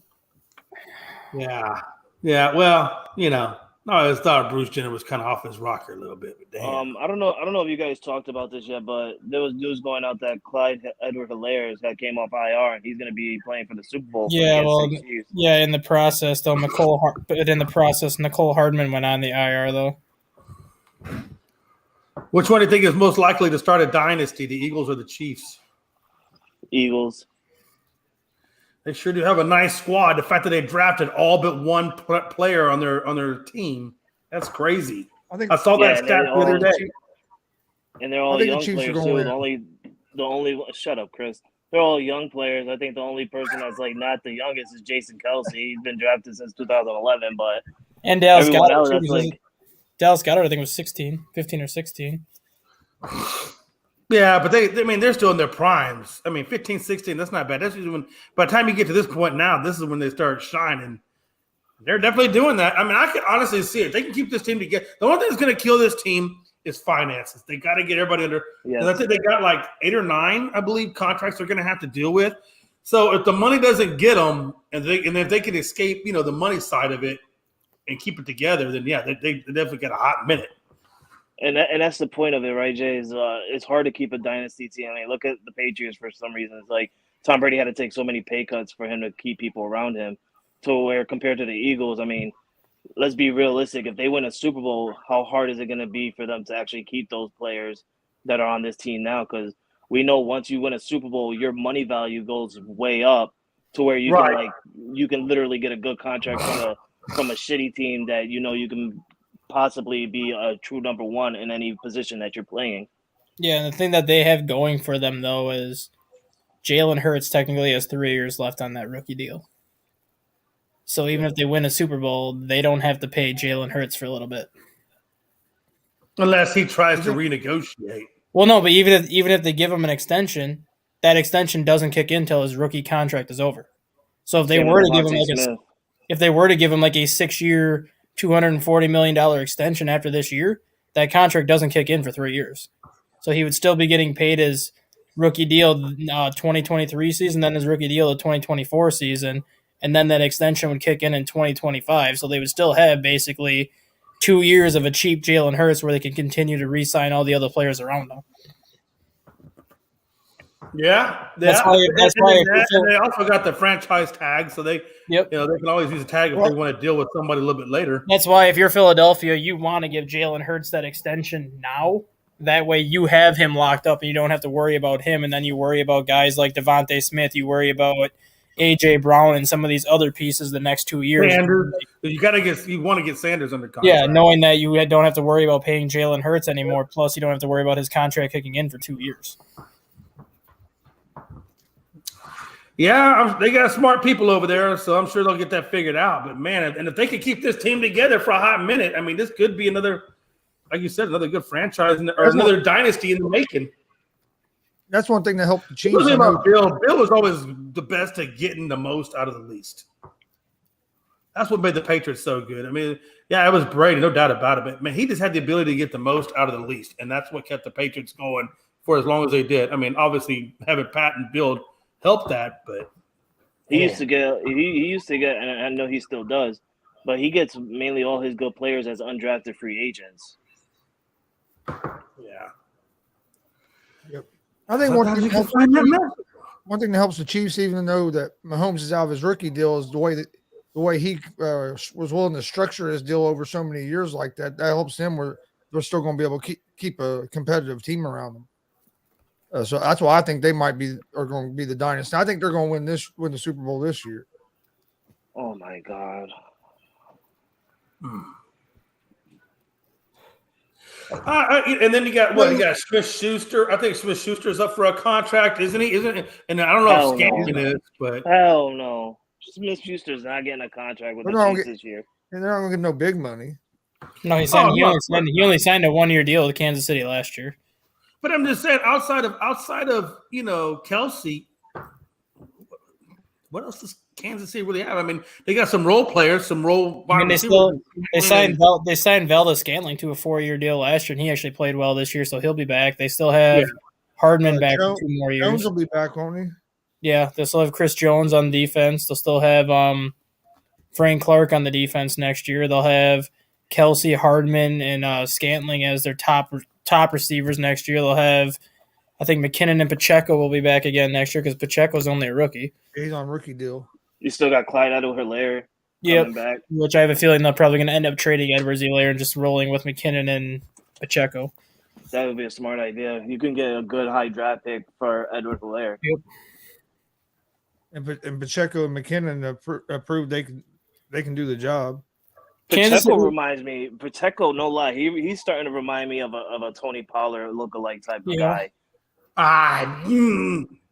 Speaker 2: Yeah. Yeah, well, no, I just thought Bruce Jenner was kind of off his rocker a little bit, but damn.
Speaker 4: I don't know if you guys talked about this yet, but there was news going out that Clyde Edward-Helaire that came off IR and he's going to be playing for the Super Bowl for
Speaker 3: Yeah, well,
Speaker 4: Kansas City Chiefs.
Speaker 3: yeah. In the process, though, Nicole Hardman went on the IR though.
Speaker 2: Which one do you think is most likely to start a dynasty, the Eagles or the Chiefs?
Speaker 4: Eagles.
Speaker 2: They sure do have a nice squad. The fact that they drafted all but one player on their team, that's crazy. I saw that stat the other day.
Speaker 4: And they're all young players too. The only shut up, Chris. They're all young players. I think the only person that's like not the youngest is Jason Kelsey. He's been drafted since 2011, but
Speaker 3: and Dallas
Speaker 4: everyone
Speaker 3: Goedert,
Speaker 4: else, that's like
Speaker 3: Dallas Goedert, I think was 15 or 16.
Speaker 2: Yeah, but they're still in their primes. 15, 16, that's not bad. That's usually when, by the time you get to this point now, this is when they start shining. They're definitely doing that. I can honestly see it. They can keep this team together. The only thing that's going to kill this team is finances. They got to get everybody under. Yes. I think they got like 8 or 9, I believe, contracts they're going to have to deal with. So if the money doesn't get them, and if they can escape, the money side of it and keep it together, then yeah, they definitely got a hot minute.
Speaker 4: And that's the point of it, right, Jay? Is it's hard to keep a dynasty team. Look at the Patriots for some reason. It's like Tom Brady had to take so many pay cuts for him to keep people around him. To where compared to the Eagles, let's be realistic. If they win a Super Bowl, how hard is it going to be for them to actually keep those players that are on this team now? Because we know once you win a Super Bowl, your money value goes way up to where you can literally get a good contract from a shitty team that you can possibly be a true number one in any position that you're playing.
Speaker 3: Yeah, and the thing that they have going for them, though, is Jalen Hurts technically has 3 years left on that rookie deal. So even if they win a Super Bowl, they don't have to pay Jalen Hurts for a little bit.
Speaker 2: Unless he tries to renegotiate.
Speaker 3: Well, no, but even if they give him an extension, that extension doesn't kick in until his rookie contract is over. So if they were to give him like a 6-year, $240 million extension after this year, that contract doesn't kick in for 3 years. So he would still be getting paid his rookie deal 2023 season, then his rookie deal the 2024 season, and then that extension would kick in 2025. So they would still have basically 2 years of a cheap Jalen Hurts where they can continue to re-sign all the other players around them.
Speaker 2: Yeah,
Speaker 3: that's why
Speaker 2: they also got the franchise tag, so they they can always use a tag if they want to deal with somebody a little bit later.
Speaker 3: That's why if you're Philadelphia, you want to give Jalen Hurts that extension now. That way you have him locked up and you don't have to worry about him, and then you worry about guys like Devontae Smith, you worry about A.J. Brown and some of these other pieces the next 2 years.
Speaker 2: Sanders, you want to get Sanders under contract.
Speaker 3: Yeah, knowing that you don't have to worry about paying Jalen Hurts anymore, plus you don't have to worry about his contract kicking in for 2 years.
Speaker 2: Yeah, they got smart people over there, so I'm sure they'll get that figured out. But, man, and if they could keep this team together for a hot minute, this could be another, like you said, another good franchise or another dynasty in the making.
Speaker 1: That's one thing that helped the Chiefs.
Speaker 2: About Bill was always the best at getting the most out of the least. That's what made the Patriots so good. It was Brady, no doubt about it. But, man, he just had the ability to get the most out of the least, and that's what kept the Patriots going for as long as they did. Obviously, having Pat and Bill helped that, but
Speaker 4: he used to get, and I know he still does, but he gets mainly all his good players as undrafted free agents.
Speaker 2: Yeah.
Speaker 1: Yep. I think one thing that helps the Chiefs, even though that Mahomes is out of his rookie deal, is the way he was willing to structure his deal over so many years like that. That helps him where they're still going to be able to keep a competitive team around them. So that's why I think they are going to be the dynasty. I think they're going to win the Super Bowl this year.
Speaker 4: Oh my God.
Speaker 2: And then you got Smith-Schuster. I think Smith-Schuster is up for a contract, isn't he? And I don't know if Scanlon is, but
Speaker 4: hell no. Smith-Schuster's not getting a contract with the Chiefs this year.
Speaker 1: And they're not going to get no big money.
Speaker 3: No, he only signed a 1-year deal with Kansas City last year.
Speaker 2: But I'm just saying, outside of Kelsey, what else does Kansas City really have? They got some role players, some role.
Speaker 3: They signed Valdez-Scantling to a 4-year deal last year, and he actually played well this year, so he'll be back. They still have Hardman back for 2 more years.
Speaker 1: Jones will be back, won't he?
Speaker 3: Yeah, they'll still have Chris Jones on defense. They'll still have Frank Clark on the defense next year. They'll have Kelsey, Hardman, and Scantling as their top receivers next year. They'll have, I think, McKinnon and Pacheco will be back again next year because Pacheco's only a rookie.
Speaker 1: He's on rookie deal.
Speaker 4: You still got Clyde Edwards-Helaire coming back.
Speaker 3: Which I have a feeling they're probably going to end up trading Edwards-Helaire and just rolling with McKinnon and Pacheco.
Speaker 4: That would be a smart idea. You can get a good high draft pick for Edwards-Helaire.
Speaker 3: Yep.
Speaker 1: And Pacheco and McKinnon approved they can do the job.
Speaker 4: Pacheco reminds me. Pacheco, no lie, he's starting to remind me of a Tony Pollard lookalike type of guy.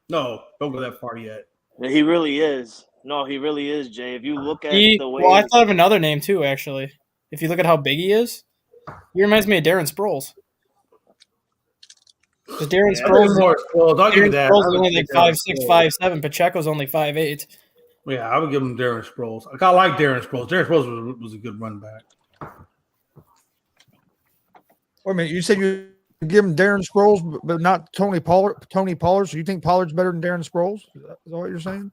Speaker 2: No, don't go that far yet.
Speaker 4: He really is. No, he really is, Jay. If you look at the way,
Speaker 3: I thought of another name too. Actually, if you look at how big he is, he reminds me of Darren Sproles. Because Darren Sproles,
Speaker 2: I'll give you that.
Speaker 3: Sproles is only like 5'6", 5'7". Pacheco's only 5'8".
Speaker 2: Yeah, I would give him Darren Sproles. I like Darren Sproles. Darren Sproles was a good run back.
Speaker 1: Wait a minute, you said you give him Darren Sproles, but not Tony Pollard. So you think Pollard's better than Darren Sproles? Is that what you're saying?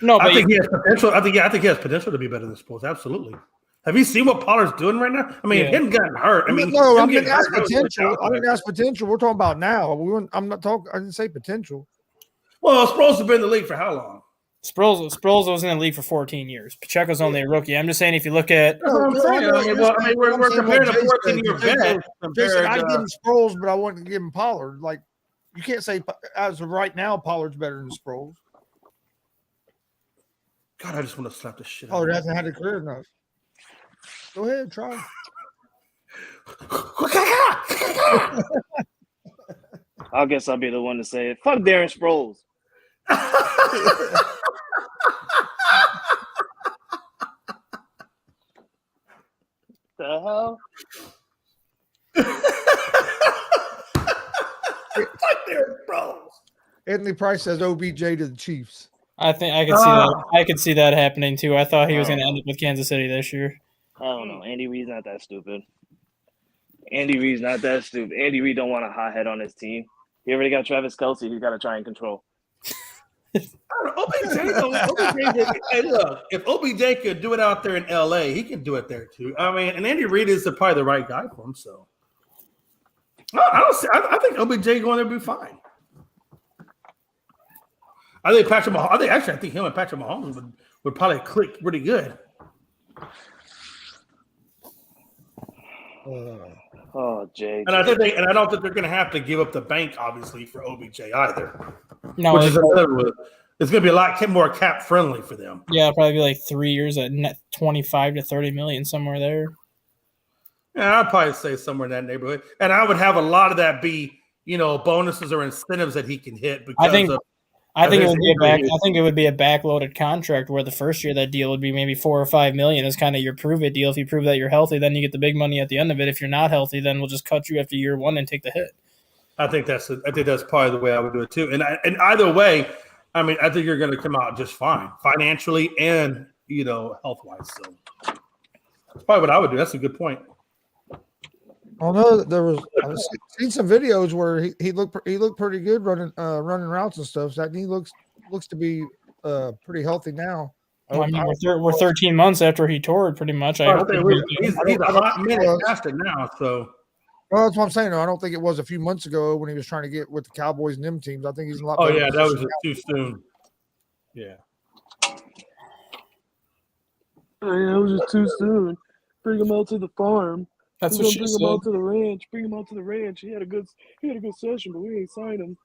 Speaker 3: No, but
Speaker 2: I think he has potential. I think he has potential to be better than Sproles. Absolutely. Have you seen what Pollard's doing right now? I mean, him getting hurt. I mean,
Speaker 1: no, I didn't ask potential. I didn't ask potential. We're talking about now. I'm not talking. I didn't say potential.
Speaker 2: Well, Sproles has been in the league for how long?
Speaker 3: Sproles was in the league for 14 years. Pacheco's only a rookie. I'm just saying if you look at
Speaker 2: we're comparing a 14-year vet.
Speaker 1: I give him Sproles, but I wouldn't give him Pollard. Like, you can't say as of right now Pollard's better than Sproles.
Speaker 2: God, I just want to slap the shit out.
Speaker 1: Pollard hasn't had a career enough. Go ahead, try.
Speaker 4: I guess I'll be the one to say it. Fuck Darren Sproles. The hell?
Speaker 2: Fuck Darren Sproles.
Speaker 1: Anthony Price says OBJ to the Chiefs.
Speaker 3: I think I could see that. I could see that happening too. I thought he was going to end up with Kansas City this year.
Speaker 4: I don't know. Andy Reid's not that stupid. Andy Reid don't want a hothead on his team. He already got Travis Kelce. He's got to try and control.
Speaker 2: Hey, look, if OBJ could do it out there in LA, he can do it there too. I mean, and Andy Reid is probably the right guy for him. So, I think OBJ going there will be fine. I think Patrick Mahomes. I think him and Patrick Mahomes would probably click pretty good.
Speaker 4: Oh, Jay.
Speaker 2: And I don't think they're going to have to give up the bank, obviously, for OBJ either.
Speaker 3: No,
Speaker 2: which is another. It's going to be a lot more cap friendly for them.
Speaker 3: Yeah, probably be like 3 years at net 25 to 30 million, somewhere there.
Speaker 2: Yeah, I'd probably say somewhere in that neighborhood, and I would have a lot of that be, bonuses or incentives that he can hit. Because I think it would be a backloaded contract where the first year that deal would be maybe 4 or 5 million is kind of your prove it deal. If you prove that you're healthy, then you get the big money at the end of it. If you're not healthy, then we'll just cut you after year one and take the hit. I think that's probably the way I would do it too. And either way, I mean, I think you're going to come out just fine financially and health wise. So that's probably what I would do. That's a good point.
Speaker 1: I know I've seen some videos where he looked pretty good running routes and stuff. So he looks to be pretty healthy now.
Speaker 3: Well, I mean, we're 13 months after he tore it, pretty much.
Speaker 2: He's a hot minute past it now. So,
Speaker 1: well, that's what I'm saying. Though. I don't think it was a few months ago when he was trying to get with the Cowboys and them teams. I think he's a lot.
Speaker 2: Oh yeah, that was just too soon. Yeah.
Speaker 4: That was just too soon. Bring him out to the farm.
Speaker 3: That's what she said.
Speaker 4: Bring him out to the ranch. Bring him out to the ranch. He had a good session, but we ain't signed him.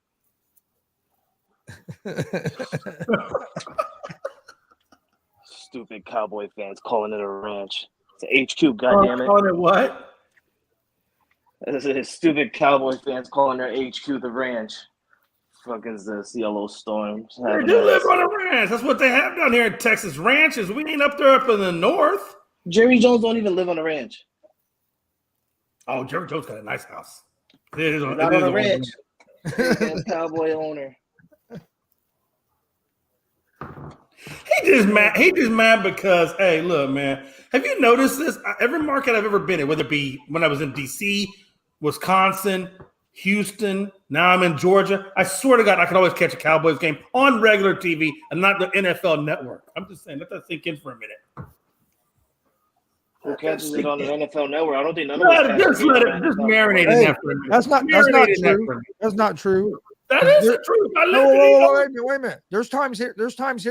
Speaker 4: Stupid Cowboy fans calling it a ranch. It's a HQ, goddammit.
Speaker 2: Calling it what?
Speaker 4: Stupid Cowboy fans calling their HQ the ranch. Fuck is this Yellowstone?
Speaker 2: They do live on a ranch. That's what they have down here in Texas. Ranches. We ain't up there up in the north.
Speaker 4: Jerry Jones don't even live on a ranch.
Speaker 2: Oh, Jerry Jones got a nice house.
Speaker 4: Not on a ranch. Cowboy owner.
Speaker 2: He just mad because, hey, look, man. Have you noticed this? Every market I've ever been in, whether it be when I was in D.C., Wisconsin, Houston. Now I'm in Georgia. I swear to God, I could always catch a Cowboys game on regular TV and not the NFL Network. I'm just saying, let that sink in for a minute.
Speaker 4: Who catches it on the NFL Network? I don't think none of us catch
Speaker 2: Just
Speaker 4: it
Speaker 2: let
Speaker 4: on
Speaker 2: it
Speaker 4: the
Speaker 2: just
Speaker 4: NFL
Speaker 2: marinate in
Speaker 1: Hey,
Speaker 2: that for a minute.
Speaker 1: That's not
Speaker 2: Marinate in that
Speaker 1: true.
Speaker 2: for a minute.
Speaker 1: That's not true.
Speaker 2: That is the truth. I
Speaker 1: No,
Speaker 2: live
Speaker 1: wait a minute. There's times here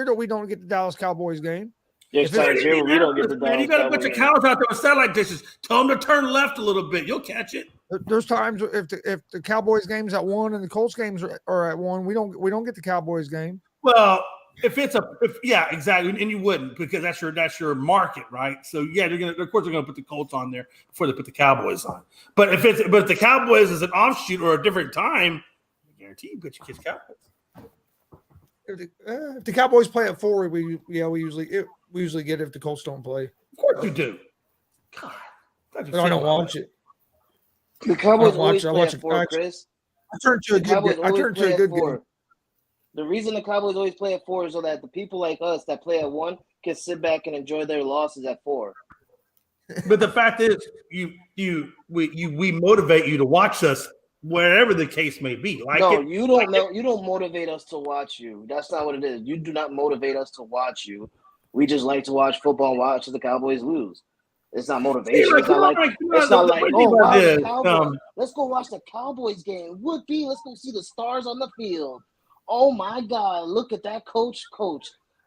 Speaker 1: that we don't get the Dallas Cowboys game.
Speaker 4: There's times here where we don't get the
Speaker 2: man, you got a bunch of cows out there with satellite dishes. Tell them to turn left a little bit. You'll catch it.
Speaker 1: There's times if the Cowboys game's at 1 and the Colts games are at 1, we don't get the Cowboys game.
Speaker 2: Well, yeah, exactly, and you wouldn't because that's your market, right? So yeah, of course they're gonna put the Colts on there before they put the Cowboys on. But if the Cowboys is an offshoot or a different time, I guarantee you get your kids Cowboys.
Speaker 1: If the Cowboys play at 4, we usually get it if the Colts don't play.
Speaker 2: Of course you do. God,
Speaker 1: but I don't watch it.
Speaker 4: The Cowboys always play at 4, Chris.
Speaker 1: I turned to a good game.
Speaker 4: The reason the Cowboys always play at 4 is so that the people like us that play at 1 can sit back and enjoy their losses at 4.
Speaker 2: But the fact is, we motivate you to watch us wherever the case may be.
Speaker 4: You don't motivate us to watch you. That's not what it is. You do not motivate us to watch you. We just like to watch football and watch the Cowboys lose. It's not motivation. It's not like oh wow, the Cowboys. Let's go watch the Cowboys game. Would-be, let's go see the stars on the field. Oh my God! Look at that coach.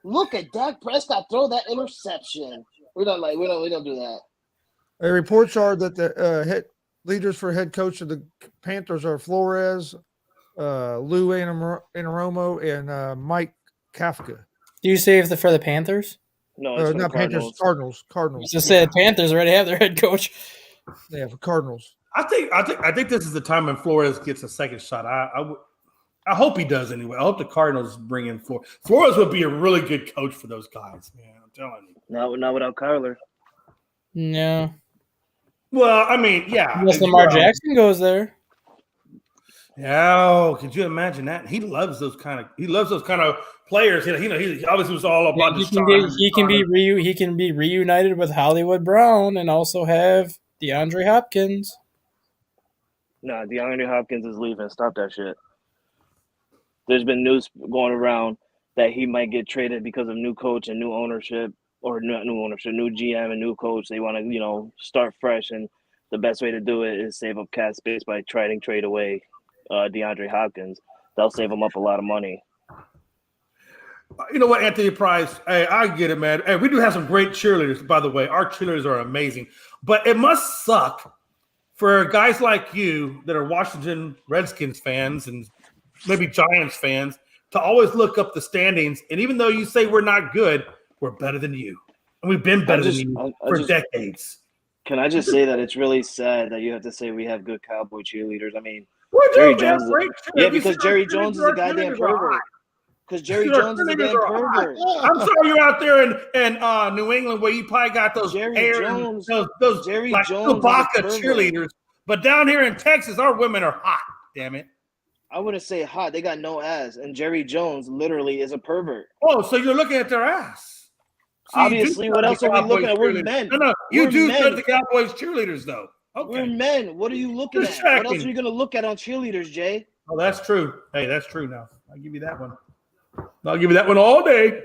Speaker 4: Look at Dak Prescott throw that interception. We don't do that.
Speaker 1: The reports are that the head leaders for head coach of the Panthers are Flores, Lou Anarumo, and Mike Kafka.
Speaker 3: Do you say for the Panthers?
Speaker 4: No, it's
Speaker 1: not Panthers. Cardinals.
Speaker 3: Just said Panthers already have their head coach.
Speaker 1: Yeah, for Cardinals.
Speaker 2: I think this is the time when Flores gets a second shot. I hope he does anyway. I hope the Cardinals bring in Flores. Flores would be a really good coach for those guys, man. I'm telling you.
Speaker 4: Not without Kyler.
Speaker 3: No.
Speaker 2: Well, I mean, yeah.
Speaker 3: Unless Lamar Jackson goes there.
Speaker 2: Yeah, could you imagine that? He loves those kind of players. He obviously was all about
Speaker 3: he can be reunited with Hollywood Brown and also have DeAndre Hopkins.
Speaker 4: Nah, DeAndre Hopkins is leaving. Stop that shit. There's been news going around that he might get traded because of new coach and new ownership, or not new ownership, new GM and new coach. They want to, start fresh, and the best way to do it is save up cap space by trying to trade away DeAndre Hopkins. They'll save him up a lot of money.
Speaker 2: You know what, Anthony Price? Hey, I get it, man. Hey, we do have some great cheerleaders, by the way. Our cheerleaders are amazing. But it must suck for guys like you that are Washington Redskins fans and maybe Giants fans to always look up the standings. And even though you say we're not good, we're better than you. And we've been better than you for decades.
Speaker 4: Can I just say that it's really sad that you have to say we have good Cowboy cheerleaders? I mean,
Speaker 2: Jerry
Speaker 4: Jones because Jerry Jones is a goddamn pervert. Because Jerry Jones is a damn pervert.
Speaker 2: I'm sorry you're out there in New England where you probably got those
Speaker 4: Jerry Jones
Speaker 2: cheerleaders. But down here in Texas, our women are hot, damn it.
Speaker 4: I wouldn't say hot. They got no ass. And Jerry Jones literally is a pervert.
Speaker 2: Oh, so you're looking at their ass.
Speaker 4: So obviously, what else are we looking at? We're men.
Speaker 2: No, you do study the Cowboys cheerleaders, though. Okay.
Speaker 4: We're men. What are you looking at? What else are you going to look at on cheerleaders, Jay?
Speaker 2: Oh, that's true. Hey, that's true now. I'll give you that one. I'll give you that one all day.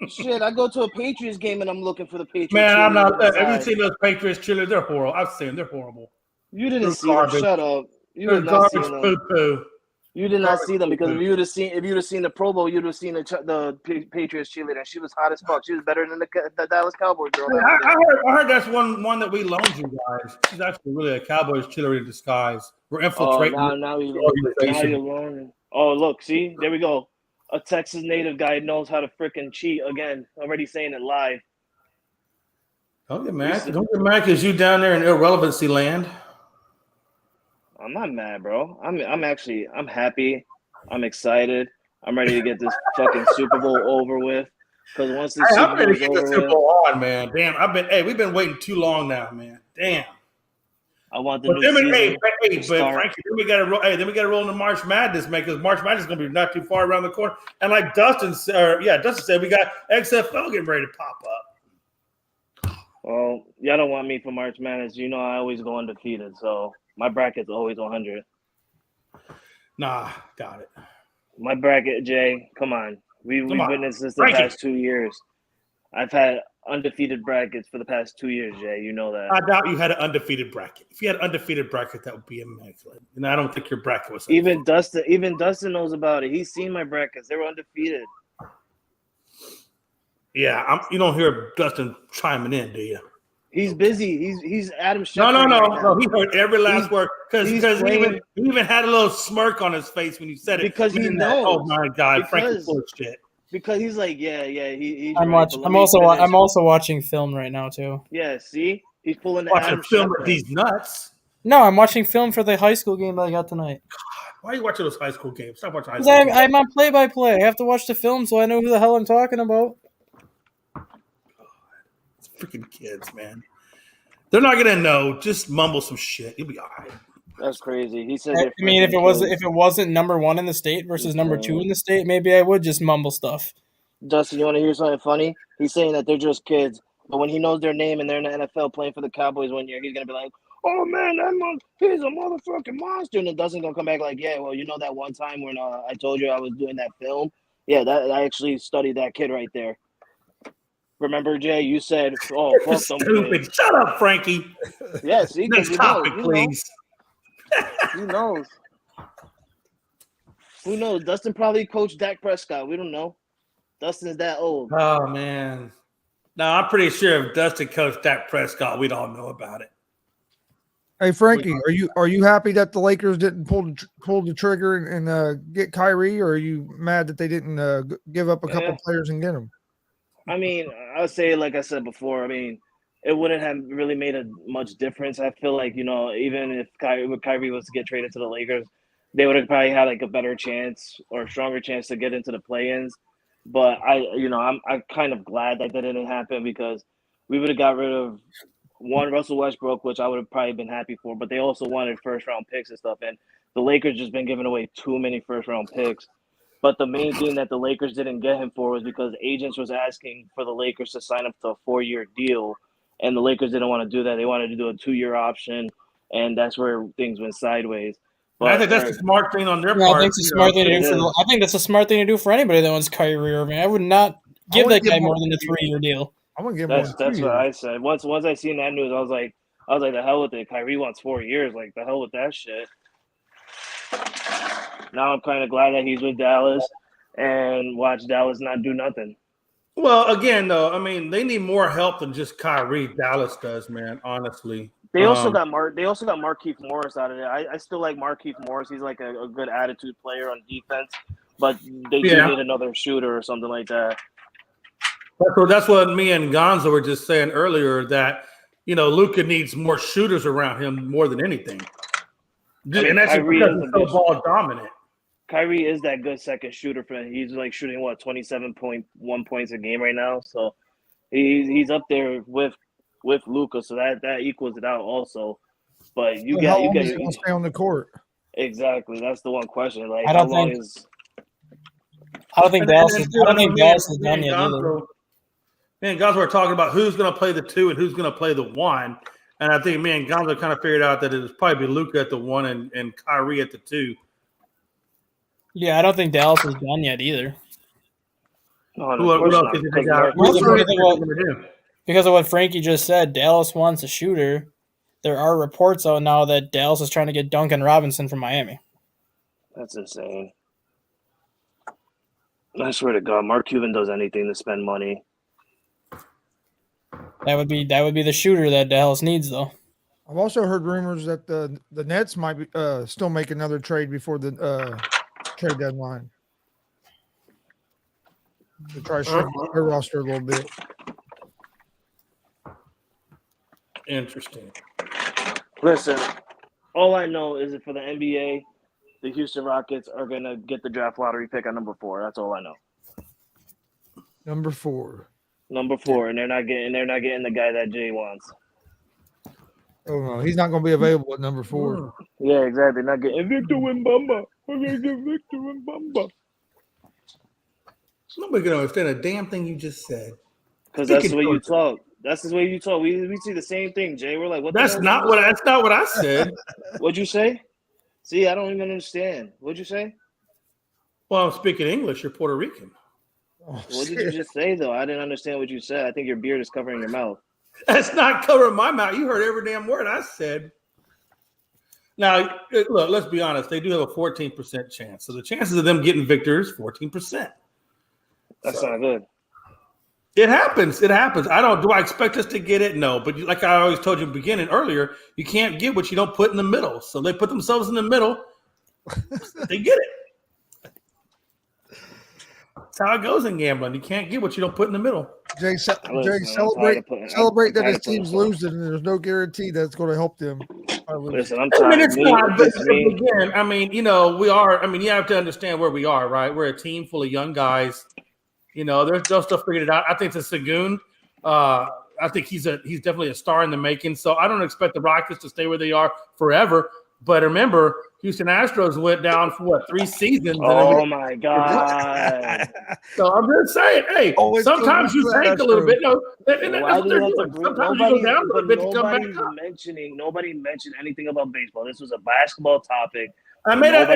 Speaker 4: Shit, I go to a Patriots game and I'm looking for the Patriots.
Speaker 2: Man, I'm not. Have you seen those Patriots cheerleaders? They're horrible. I've seen them. They're horrible.
Speaker 4: You didn't see them. Shut up. You did not see them.
Speaker 2: Poo-poo.
Speaker 4: You did not see them because if you'd have seen the Pro Bowl, you'd have seen the Patriots cheerleader. She was hot as fuck. She was better than the Dallas Cowboys girl.
Speaker 2: I heard that's one that we loaned you guys. She's actually really a Cowboys cheerleader in disguise. We're infiltrating.
Speaker 4: Now you're learning. Oh, look, see, there we go. A Texas native guy knows how to freaking cheat again. Already saying it live.
Speaker 2: Don't get mad. Don't get mad because you down there in irrelevancy land.
Speaker 4: I'm not mad, bro. I'm happy. I'm excited. I'm ready to get this fucking Super Bowl over with. Because once this
Speaker 2: I'm ready to get the Super Bowl on, man. Damn, we've been waiting too long now, man. Damn.
Speaker 4: I want the new season.
Speaker 2: But Frankie, then we got to roll into March Madness, man, because March Madness is going to be not too far around the corner. And like Dustin said, we got XFL getting ready to pop up.
Speaker 4: Well, y'all don't want me for March Madness. You know I always go undefeated, so My bracket's always 100.
Speaker 2: Nah, got it.
Speaker 4: My bracket, Jay, come on. We've witnessed this the
Speaker 2: Rank it.
Speaker 4: past 2 years. I've had undefeated brackets for the past 2 years, Jay. You know that.
Speaker 2: I doubt you had an undefeated bracket. If you had an undefeated bracket, that would be immaculate. And I don't think your bracket was
Speaker 4: Even Dustin knows about it. He's seen my brackets. They were undefeated.
Speaker 2: Yeah, you don't hear Dustin chiming in, do you?
Speaker 4: He's busy. He's Adam Schefter.
Speaker 2: No. He heard every last word because he even had a little smirk on his face when you said it.
Speaker 4: Because he knows.
Speaker 2: Oh my God, Frankie's full of shit.
Speaker 4: Because he's like, yeah. He's
Speaker 3: I'm also watching film right now too.
Speaker 4: Yeah, see, he's pulling the
Speaker 2: Watching
Speaker 4: Adam
Speaker 2: film
Speaker 4: Schefter.
Speaker 2: with these nuts.
Speaker 3: No, I'm watching film for the high school game that I got tonight.
Speaker 2: Why are you watching those high school games? Stop watching high school games.
Speaker 3: I'm on play-by-play. I have to watch the film so I know who the hell I'm talking about.
Speaker 2: It's freaking kids, man. They're not gonna know. Just mumble some shit. You'll be all right.
Speaker 4: That's crazy. He said.
Speaker 3: I mean, if it wasn't number 1 in the state versus number 2 in the state, maybe I would just mumble stuff.
Speaker 4: Dustin, you want to hear something funny? He's saying that they're just kids, but when he knows their name and they're in the NFL playing for the Cowboys one year, he's gonna be like, "Oh man, he's a motherfucking monster," and then Dustin's gonna come back like, "Yeah, well, you know that one time when I told you I was doing that film? Yeah, that I actually studied that kid right there." Remember, Jay? You said, "Oh, fuck them kids."
Speaker 2: Shut up, Frankie.
Speaker 4: Yeah, see,
Speaker 2: Next topic, please.
Speaker 4: Who knows? Who knows? Dustin probably coached Dak Prescott. We don't know. Dustin's that old.
Speaker 2: Oh man. No, I'm pretty sure if Dustin coached Dak Prescott, we'd all know about it.
Speaker 1: Hey Frankie, are you happy that the Lakers didn't pull the trigger and get Kyrie, or are you mad that they didn't give up a couple players and get him?
Speaker 4: I mean, I would say, like I said before, I mean, it wouldn't have really made a much difference. I feel like, even if Kyrie was to get traded to the Lakers, they would have probably had like a better chance or a stronger chance to get into the play-ins. But I'm kind of glad that didn't happen because we would have got rid of Russell Westbrook, which I would have probably been happy for. But they also wanted first-round picks and stuff, and the Lakers just been giving away too many first-round picks. But the main thing that the Lakers didn't get him for was because agents was asking for the Lakers to sign up to a 4-year deal, and the Lakers didn't want to do that. They wanted to do a 2-year option, and that's where things went sideways. But
Speaker 2: I think that's a smart thing on their part.
Speaker 3: I think it's a smart thing to do. I think that's a smart thing to do for anybody that wants Kyrie Irving. I would not give that guy more than a 3-year deal.
Speaker 1: I'm gonna give
Speaker 4: that's what I said. Once I seen that news, I was like, the hell with it. Kyrie wants 4 years. Like, the hell with that shit. Now I'm kind of glad that he's with Dallas and watch Dallas not do nothing.
Speaker 2: Well, again, though, I mean, they need more help than just Kyrie. Dallas does, man. Honestly,
Speaker 4: they also got Markieff Morris out of there. I still like Markieff Morris. He's like a good attitude player on defense, but they do need another shooter or something like that.
Speaker 2: That's what me and Gonzo were just saying earlier. That Luka needs more shooters around him more than anything. And that's because he's so ball dominant.
Speaker 4: Kyrie is that good second shooter for him. He's like shooting 27.1 points a game right now. So he's up there with Luka. So that equals it out also. But
Speaker 1: how long is he gonna stay on the court?
Speaker 4: Exactly. That's the one question. Like,
Speaker 3: I don't think Dallas is done yet either.
Speaker 2: Me and Gonzo were talking about who's going to play the 2 and who's going to play the 1. And I think me and Gonzo kind of figured out that it was probably Luka at the 1 and Kyrie at the 2.
Speaker 3: Yeah, I don't think Dallas is done yet either.
Speaker 2: What else did they got?
Speaker 3: Because of what Frankie just said, Dallas wants a shooter. There are reports out now that Dallas is trying to get Duncan Robinson from Miami.
Speaker 4: That's insane. I swear to God, Mark Cuban does anything to spend money.
Speaker 3: That would be the shooter that Dallas needs, though.
Speaker 1: I've also heard rumors that the Nets might be, still make another trade before the trade deadline to try to shrink their roster a little bit.
Speaker 2: Interesting.
Speaker 4: Listen, all I know is that for the NBA, the Houston Rockets are gonna get the draft lottery pick at number 4. That's all I know.
Speaker 1: Number 4,
Speaker 4: and they're not getting the guy that Jay wants.
Speaker 1: Oh no, he's not going to be available at number 4.
Speaker 4: Yeah, exactly. Not getting Victor Wembanyama. I'm gonna get Victor Wembanyama.
Speaker 2: Nobody's gonna understand a damn thing you just said.
Speaker 4: Because that's the way you talk. That's the way you talk. We see the same thing, Jay. We're like, what?
Speaker 2: That's not what I said.
Speaker 4: What'd you say? See, I don't even understand. What'd you say?
Speaker 2: Well, I'm speaking English. You're Puerto Rican.
Speaker 1: Oh,
Speaker 4: What did you just say, though? I didn't understand what you said. I think your beard is covering your mouth.
Speaker 2: That's not covering my mouth. You heard every damn word I said. Now, look, let's be honest. They do have a 14% chance. So the chances of them getting victor is 14%.
Speaker 4: That's not good.
Speaker 2: It happens. It happens. Do I expect us to get it? No. But like I always told you in the beginning earlier, you can't get what you don't put in the middle. So they put themselves in the middle. They get it. That's how it goes in gambling. You can't get what you don't put in the middle.
Speaker 1: Jay,
Speaker 4: Listen,
Speaker 1: celebrate that his team's
Speaker 4: losing.
Speaker 1: losing, and there's no guarantee that's going to help them.
Speaker 4: Listen, I'm
Speaker 2: I
Speaker 4: tired.
Speaker 2: mean, it's not. But again, I mean, you know, we are. I mean, you have to understand where we are, right? We're a team full of young guys. You know, they'll still figure it out. I think it's a Sagoon. I think he's definitely a star in the making. So I don't expect the Rockets to stay where they are forever. But remember, Houston Astros went down for what, 3 seasons?
Speaker 4: Oh my God!
Speaker 2: So I'm just saying, hey, sometimes you tank a little bit. No,
Speaker 4: Why do you have to bring?
Speaker 2: Sometimes you go down a little bit to come back up.
Speaker 4: Nobody mentioned anything about baseball. This was a basketball topic.
Speaker 2: I made a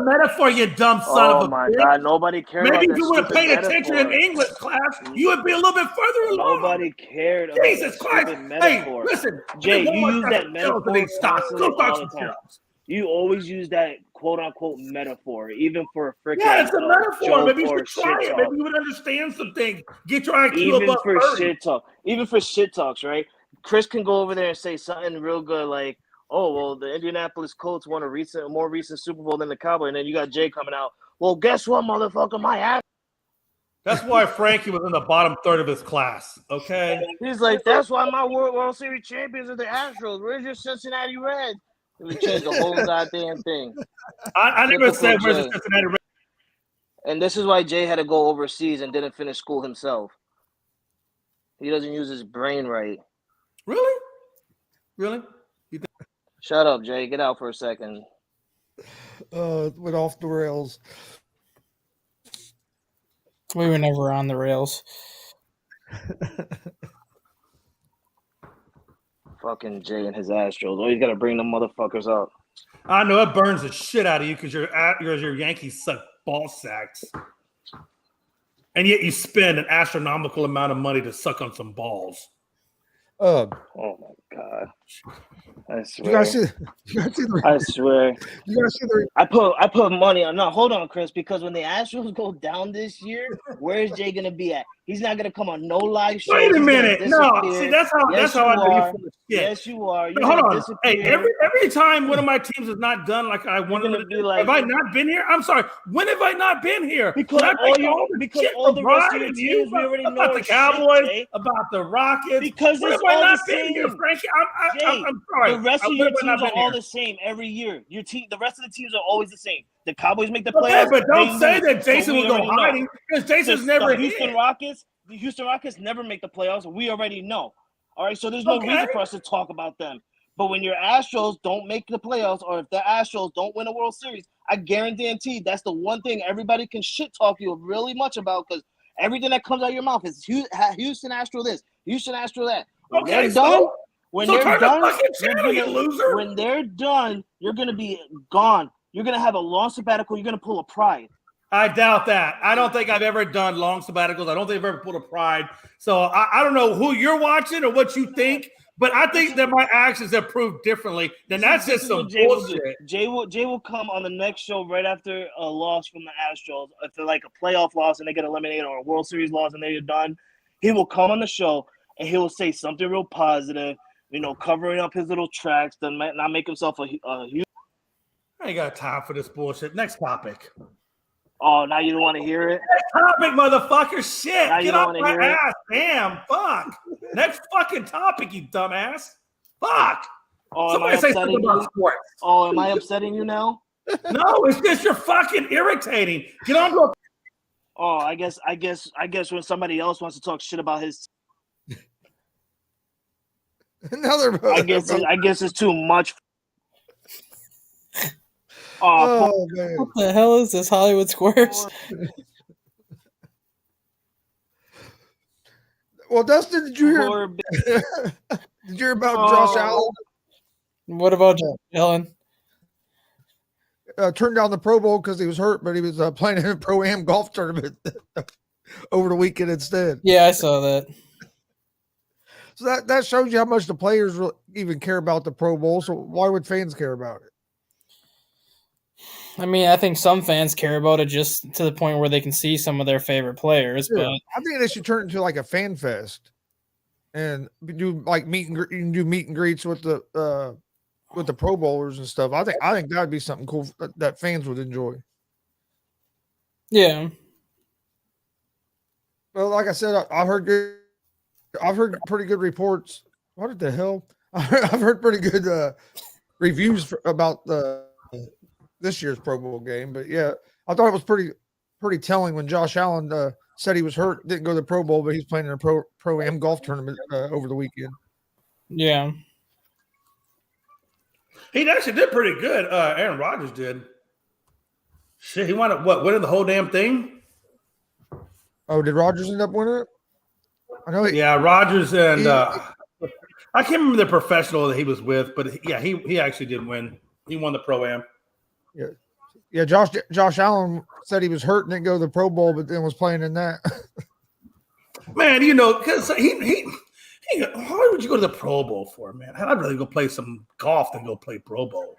Speaker 2: metaphor, you dumb son of a bitch.
Speaker 4: Oh my God! Nobody cared.
Speaker 2: Maybe
Speaker 4: about
Speaker 2: if you would have paid attention in English class, you would be a little bit further along.
Speaker 4: Nobody cared.
Speaker 2: Jesus Christ! Hey, listen,
Speaker 4: Jay, you use that metaphor constantly all the time.
Speaker 2: Pills.
Speaker 4: You always use that quote unquote metaphor, even for a freaking
Speaker 2: it's a metaphor. Maybe you
Speaker 4: or
Speaker 2: should try it.
Speaker 4: shit
Speaker 2: Maybe
Speaker 4: talk.
Speaker 2: you would understand some things. Get your IQ
Speaker 4: Even
Speaker 2: above
Speaker 4: for
Speaker 2: 30.
Speaker 4: shit talk, even for shit talks, right? Chris can go over there and say something real good like, "Oh, well, the Indianapolis Colts won a more recent Super Bowl than the Cowboys," and then you got Jay coming out. Well, guess what, motherfucker? My ass.
Speaker 2: That's why Frankie was in the bottom third of his class. Okay.
Speaker 4: He's like, that's why my World Series champions are the Astros. Where's your Cincinnati Reds? We changed the whole goddamn thing.
Speaker 2: I never said where's the Cincinnati Reds.
Speaker 4: And this is why Jay had to go overseas and didn't finish school himself. He doesn't use his brain right.
Speaker 2: Really? Really?
Speaker 4: Shut up, Jay. Get out for a second.
Speaker 1: Went off the rails.
Speaker 3: We were never on the rails.
Speaker 4: Fucking Jay and his Astros. Always got to bring them motherfuckers up.
Speaker 2: I know it burns the shit out of you because your Yankees suck ball sacks. And yet you spend an astronomical amount of money to suck on some balls.
Speaker 4: Oh my God! I swear.
Speaker 1: You guys see the,
Speaker 4: I swear.
Speaker 1: You guys see the.
Speaker 4: I put money on. No, hold on, Chris. Because when the Astros go down this year, where's Jay gonna be at? He's not gonna come on no live shows.
Speaker 2: Wait a minute. No, see that's how I do you for the shit.
Speaker 4: Yes, you are.
Speaker 2: But hold on. Hey, every time one of my teams is not done like I wanted to do, have I not been here? I'm sorry. When have I not been here?
Speaker 4: Because all the rest of your teams we already know
Speaker 2: about the Cowboys, about the Rockets.
Speaker 4: Because
Speaker 2: when
Speaker 4: it's
Speaker 2: have I
Speaker 4: all
Speaker 2: not
Speaker 4: the
Speaker 2: been
Speaker 4: same.
Speaker 2: here, Frankie? I'm sorry.
Speaker 4: The rest of your teams are all the same every year. The rest of the teams are always the same. The Cowboys make the playoffs.
Speaker 2: Okay, but don't say that Jason will go hiding because Jason's never
Speaker 4: here. The Houston Rockets never make the playoffs. We already know. All right, so there's no reason for us to talk about them. But when your Astros don't make the playoffs, or if the Astros don't win a World Series, I guarantee that's the one thing everybody can shit talk you really much about because everything that comes out of your mouth is Houston Astro this, Houston Astro that. When they're done, when they're done, you're gonna be gone. You're gonna have a long sabbatical. You're gonna pull a Pride.
Speaker 2: I doubt that. I don't think I've ever done long sabbaticals. I don't think I've ever pulled a Pride. So I don't know who you're watching or what you think, but I think that my actions have proved differently. Then that's just some bullshit.
Speaker 4: Jay will come on the next show right after a loss from the Astros. If they're like a playoff loss and they get eliminated or a World Series loss and they're done, he will come on the show and he will say something real positive, covering up his little tracks, not make himself a huge.
Speaker 2: I ain't got time for this bullshit. Next topic.
Speaker 4: Oh, now you don't want to hear it?
Speaker 2: Next topic, motherfucker. Shit.
Speaker 4: Now
Speaker 2: Get off my ass. Damn. Fuck. Next fucking topic, you dumbass. Fuck.
Speaker 4: Oh,
Speaker 2: somebody say something about sports.
Speaker 4: Oh, am I upsetting you now?
Speaker 2: No, it's just you're fucking irritating. Get on to a.
Speaker 4: Oh, I guess when somebody else wants to talk shit about his. I guess it's too much.
Speaker 1: Oh man.
Speaker 3: What the hell is this, Hollywood Squares?
Speaker 1: Well, Dustin, did you hear?
Speaker 4: Poor
Speaker 1: Did you hear about Josh Allen?
Speaker 3: What about Ellen?
Speaker 1: Turned down the Pro Bowl because he was hurt, but he was playing in a Pro-Am golf tournament over the weekend instead.
Speaker 3: Yeah, I saw that.
Speaker 1: So that shows you how much the players even care about the Pro Bowl. So why would fans care about it?
Speaker 3: I mean, I think some fans care about it just to the point where they can see some of their favorite players.
Speaker 1: Yeah,
Speaker 3: But
Speaker 1: I think they should turn it into like a fan fest and do like you can do meet and greets with the Pro Bowlers and stuff. I think that'd be something cool that fans would enjoy.
Speaker 3: yeah,
Speaker 1: Well, like I said, I've heard pretty good reports. What the hell? I've heard pretty good reviews about this year's Pro Bowl game. But yeah, I thought it was pretty telling when Josh Allen said he was hurt, didn't go to the Pro Bowl, but he's playing in a Pro-Am golf tournament over the weekend.
Speaker 3: yeah.
Speaker 2: He actually did pretty good. Aaron Rodgers did. Shit, he wound up winning the whole damn thing?
Speaker 1: Oh, did Rodgers end up winning it? I know.
Speaker 2: Yeah, Rodgers and I can't remember the professional that he was with, but yeah, he actually did win. He won the Pro-Am.
Speaker 1: Yeah. Josh Allen said he was hurt and didn't go to the Pro Bowl, but then was playing in that.
Speaker 2: Man, because why would you go to the Pro Bowl for, man? I'd rather go play some golf than go play Pro Bowl.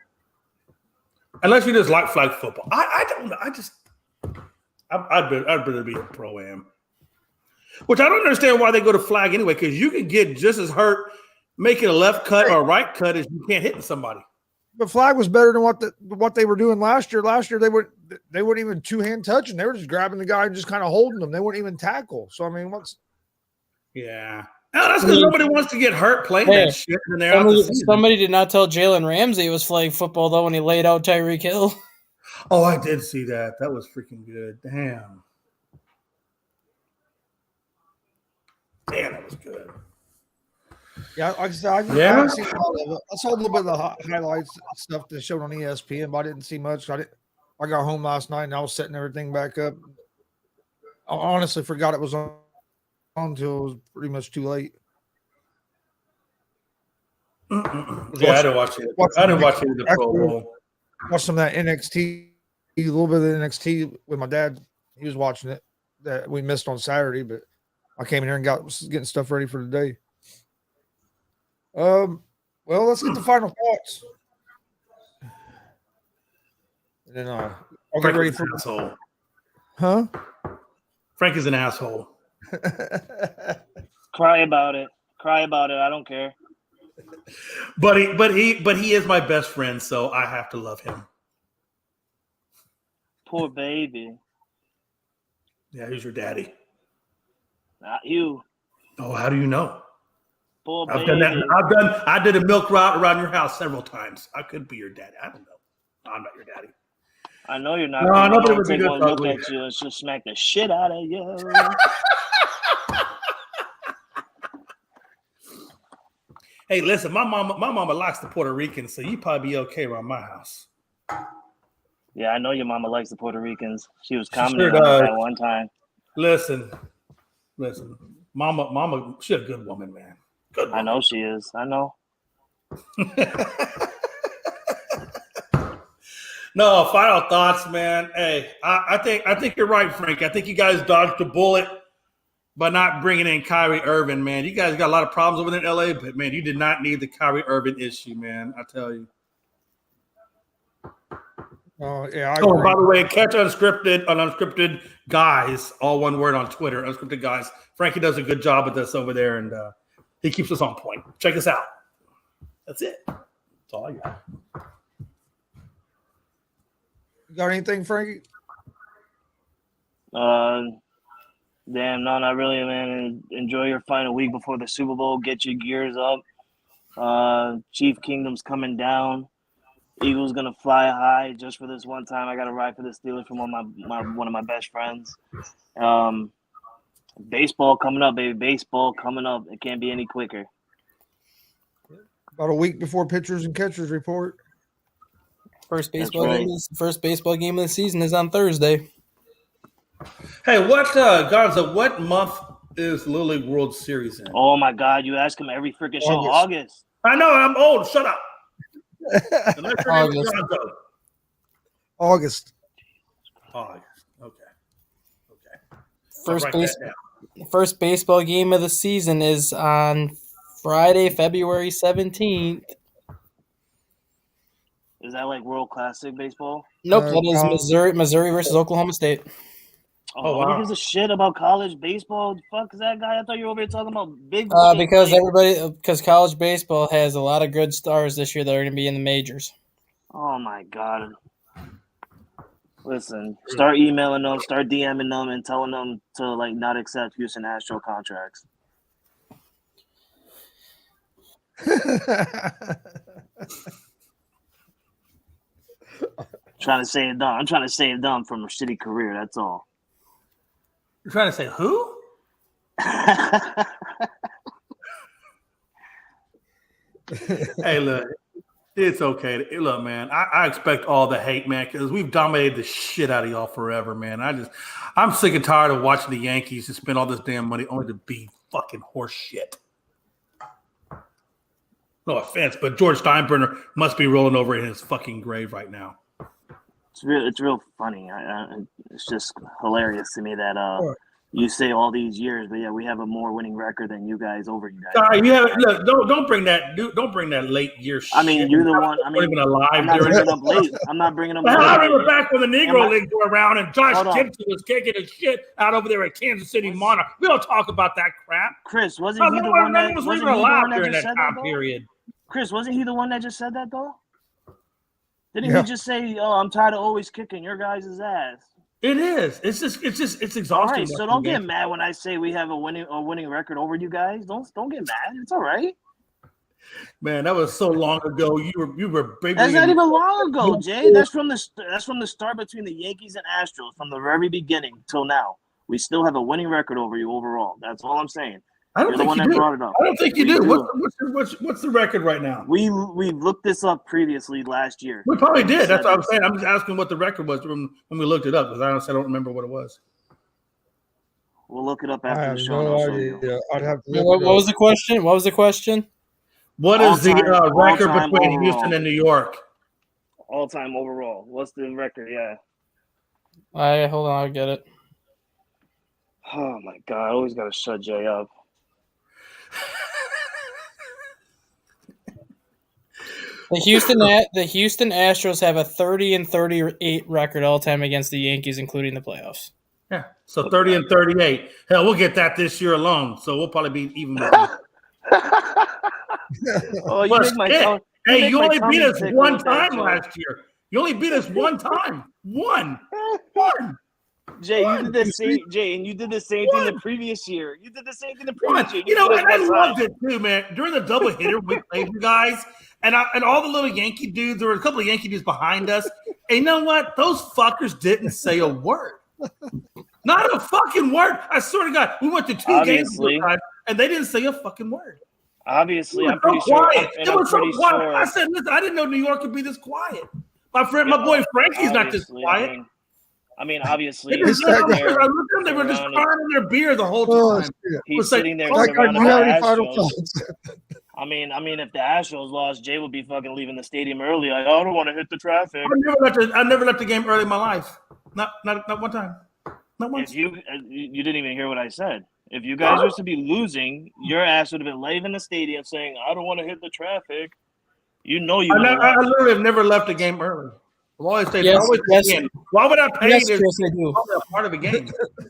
Speaker 2: Unless you just like flag football. I don't know. I'd rather be a Pro-Am. Which I don't understand why they go to flag anyway, because you can get just as hurt making a left cut or a right cut as you can't hit somebody.
Speaker 1: But flag was better than what they were doing last year. Last year they weren't even two-hand touching. They were just grabbing the guy and just kind of holding them. They wouldn't even tackle. So I mean,
Speaker 2: Yeah. No, that's because nobody wants to get hurt playing that shit. And
Speaker 3: somebody did not tell Jalen Ramsey it was flag football though when he laid out Tyreek Hill.
Speaker 2: Oh, I did see that. That was freaking good. Damn, that was good.
Speaker 1: Yeah, like I said, I haven't seen a lot of it. I saw a little bit of the highlights stuff that showed on ESPN, but I didn't see much. I got home last night and I was setting everything back up. I honestly forgot it was on until it was pretty much too late.
Speaker 2: Yeah, I didn't watch it. I didn't watch any of the Pro Bowl.
Speaker 1: Watched some of that NXT, a little bit of the NXT with my dad. He was watching it that we missed on Saturday, but I came in here and getting stuff ready for today. Well, let's get the final thoughts. And then I'll get ready for
Speaker 2: asshole.
Speaker 1: Huh?
Speaker 2: Frank is an asshole.
Speaker 4: Cry about it. I don't care.
Speaker 2: But he is my best friend, so I have to love him.
Speaker 4: Poor baby.
Speaker 2: Yeah, who's your daddy?
Speaker 4: Not you.
Speaker 2: Oh, how do you know?
Speaker 4: Poor
Speaker 2: I've
Speaker 4: baby.
Speaker 2: done that. I did a milk route around your house several times. I could be your daddy. I don't know. I'm not your daddy.
Speaker 4: I know you're not.
Speaker 2: No, nobody would be
Speaker 4: take
Speaker 2: good
Speaker 4: one
Speaker 2: for
Speaker 4: look
Speaker 2: ugly.
Speaker 4: at you and she'll smack the shit out of you.
Speaker 2: Hey, listen, my mama likes the Puerto Ricans, so you probably be okay around my house.
Speaker 4: Yeah, I know your mama likes the Puerto Ricans. She was
Speaker 2: She
Speaker 4: commenting
Speaker 2: sure
Speaker 4: on
Speaker 2: does.
Speaker 4: that one time.
Speaker 2: Listen, mama, she's a good woman, man. Good woman.
Speaker 4: I know she is. I know.
Speaker 2: No, final thoughts, man. Hey, I think you're right, Frank. I think you guys dodged a bullet by not bringing in Kyrie Irving, man. You guys got a lot of problems over there in LA, but man, you did not need the Kyrie Irving issue, man. I tell you.
Speaker 1: Oh, yeah.
Speaker 2: Oh, by the way, catch unscripted guys, all one word on Twitter, unscripted guys. Frankie does a good job with us over there, and he keeps us on point. Check us out. That's it. That's all I got.
Speaker 1: You got anything, Frankie?
Speaker 4: Damn, no, not really, man. Enjoy your final week before the Super Bowl. Get your gears up. Chief Kingdom's coming down. Eagles gonna fly high just for this one time. I got to ride for the Steelers from one of my best friends. Baseball coming up, baby. Baseball coming up. It can't be any quicker.
Speaker 1: About a week before pitchers and catchers report.
Speaker 3: First baseball game of the season is on Thursday.
Speaker 2: Hey, Gonzo, what month is Little League World Series in?
Speaker 4: Oh my God! You ask him every freaking show. August.
Speaker 2: I know I'm old. Shut up. Unless your name is
Speaker 3: August.
Speaker 2: Gonzo.
Speaker 1: August.
Speaker 2: August. Okay.
Speaker 3: First baseball game of the season is on Friday, February 17th.
Speaker 4: Is that like World Classic baseball?
Speaker 3: Nope, that is Missouri versus Oklahoma State.
Speaker 2: Oh,
Speaker 4: Nobody
Speaker 2: wow.
Speaker 4: gives a shit about college baseball. Fuck is that guy? I thought you were over here talking about big.
Speaker 3: Because college baseball has a lot of good stars this year that are going to be in the majors.
Speaker 4: Oh my God! Listen, start emailing them, start DMing them, and telling them to like not accept Houston Astro contracts. Trying to save them. I'm trying to save them from a shitty career. That's all.
Speaker 2: You're trying to say who? Hey, look, it's okay. Look, man, I expect all the hate, man, because we've dominated the shit out of y'all forever, man. I'm sick and tired of watching the Yankees to spend all this damn money only to be fucking horse shit. No offense, but George Steinbrenner must be rolling over in his fucking grave right now.
Speaker 4: It's real funny. It's just hilarious to me that you say all these years, but yeah, we have a more winning record than you guys over you guys.
Speaker 2: Look, don't bring that. Don't bring that late year shit.
Speaker 4: I mean, you're the one. I mean,
Speaker 2: even alive.
Speaker 4: I'm not bringing up late. I'm not bringing up.
Speaker 2: I remember back when the Negro Leagues were around and Josh Gibson was kicking his shit out over there at Kansas City Monarch. We don't talk about that crap.
Speaker 4: Chris, wasn't he the one that
Speaker 2: was even alive during that
Speaker 4: said
Speaker 2: time
Speaker 4: that,
Speaker 2: period?
Speaker 4: Chris, wasn't he the one that just said that though? Didn't he just say, "Oh, I'm tired of always kicking your guys' ass"?
Speaker 2: It is. It's exhausting.
Speaker 4: All right, so don't get mad when I say we have a winning record over you guys. Don't get mad. It's all right.
Speaker 2: Man, that was so long ago. You were big.
Speaker 4: That's not even long ago, Jay. That's from the start between the Yankees and Astros from the very beginning till now. We still have a winning record over you overall. That's all I'm saying.
Speaker 2: I don't think you do. Brought it up. I don't think you do. What's the record right now?
Speaker 4: We looked this up previously last year.
Speaker 2: We probably did. That's what I'm saying. I'm just asking what the record was when we looked it up because I don't remember what it was.
Speaker 4: We'll look it up after the show.
Speaker 1: No, I'd have to
Speaker 3: what was the question? What was the question?
Speaker 2: What is the record between overall. Houston and New York?
Speaker 4: All time overall. What's the record? Yeah.
Speaker 3: Hold on. I'll get it.
Speaker 4: Oh my God! I always gotta shut Jay up.
Speaker 3: The Houston Astros have a 30-38 record all time against the Yankees, including the playoffs.
Speaker 2: Yeah, so 30-38. Hell, we'll get that this year alone. So we'll probably be even.
Speaker 4: Oh, you make my
Speaker 2: hey, you only beat us one time last year. You only beat us one time. One.
Speaker 4: Jay, you did the same. Jay, and you did the same thing the previous year. You did the same thing the previous year.
Speaker 2: You know, and I loved it too, man. During the double hitter, we played you guys, and all the little Yankee dudes. There were a couple of Yankee dudes behind us. And you know what? Those fuckers didn't say a word. Not a fucking word. I swear to God, we went to two games and they didn't say a fucking word.
Speaker 4: Obviously, I'm pretty sure.
Speaker 2: It was so quiet. I said, listen, I didn't know New York could be this quiet. My boy Frankie's not this quiet.
Speaker 4: I mean, obviously,
Speaker 2: they were just crying in their beer the whole time.
Speaker 4: He's sitting there surrounded by Astros. I mean, if the Astros lost, Jay would be fucking leaving the stadium early. Like, I don't want to hit the traffic.
Speaker 2: I never left the game early in my life. Not one time. Not once.
Speaker 4: You didn't even hear what I said. If you guys were to be losing, your ass would have been leaving the stadium saying, "I don't want to hit the traffic." You know you.
Speaker 2: I literally have never left a game early. I've always stayed. Why would I pay this? Probably a part of the game.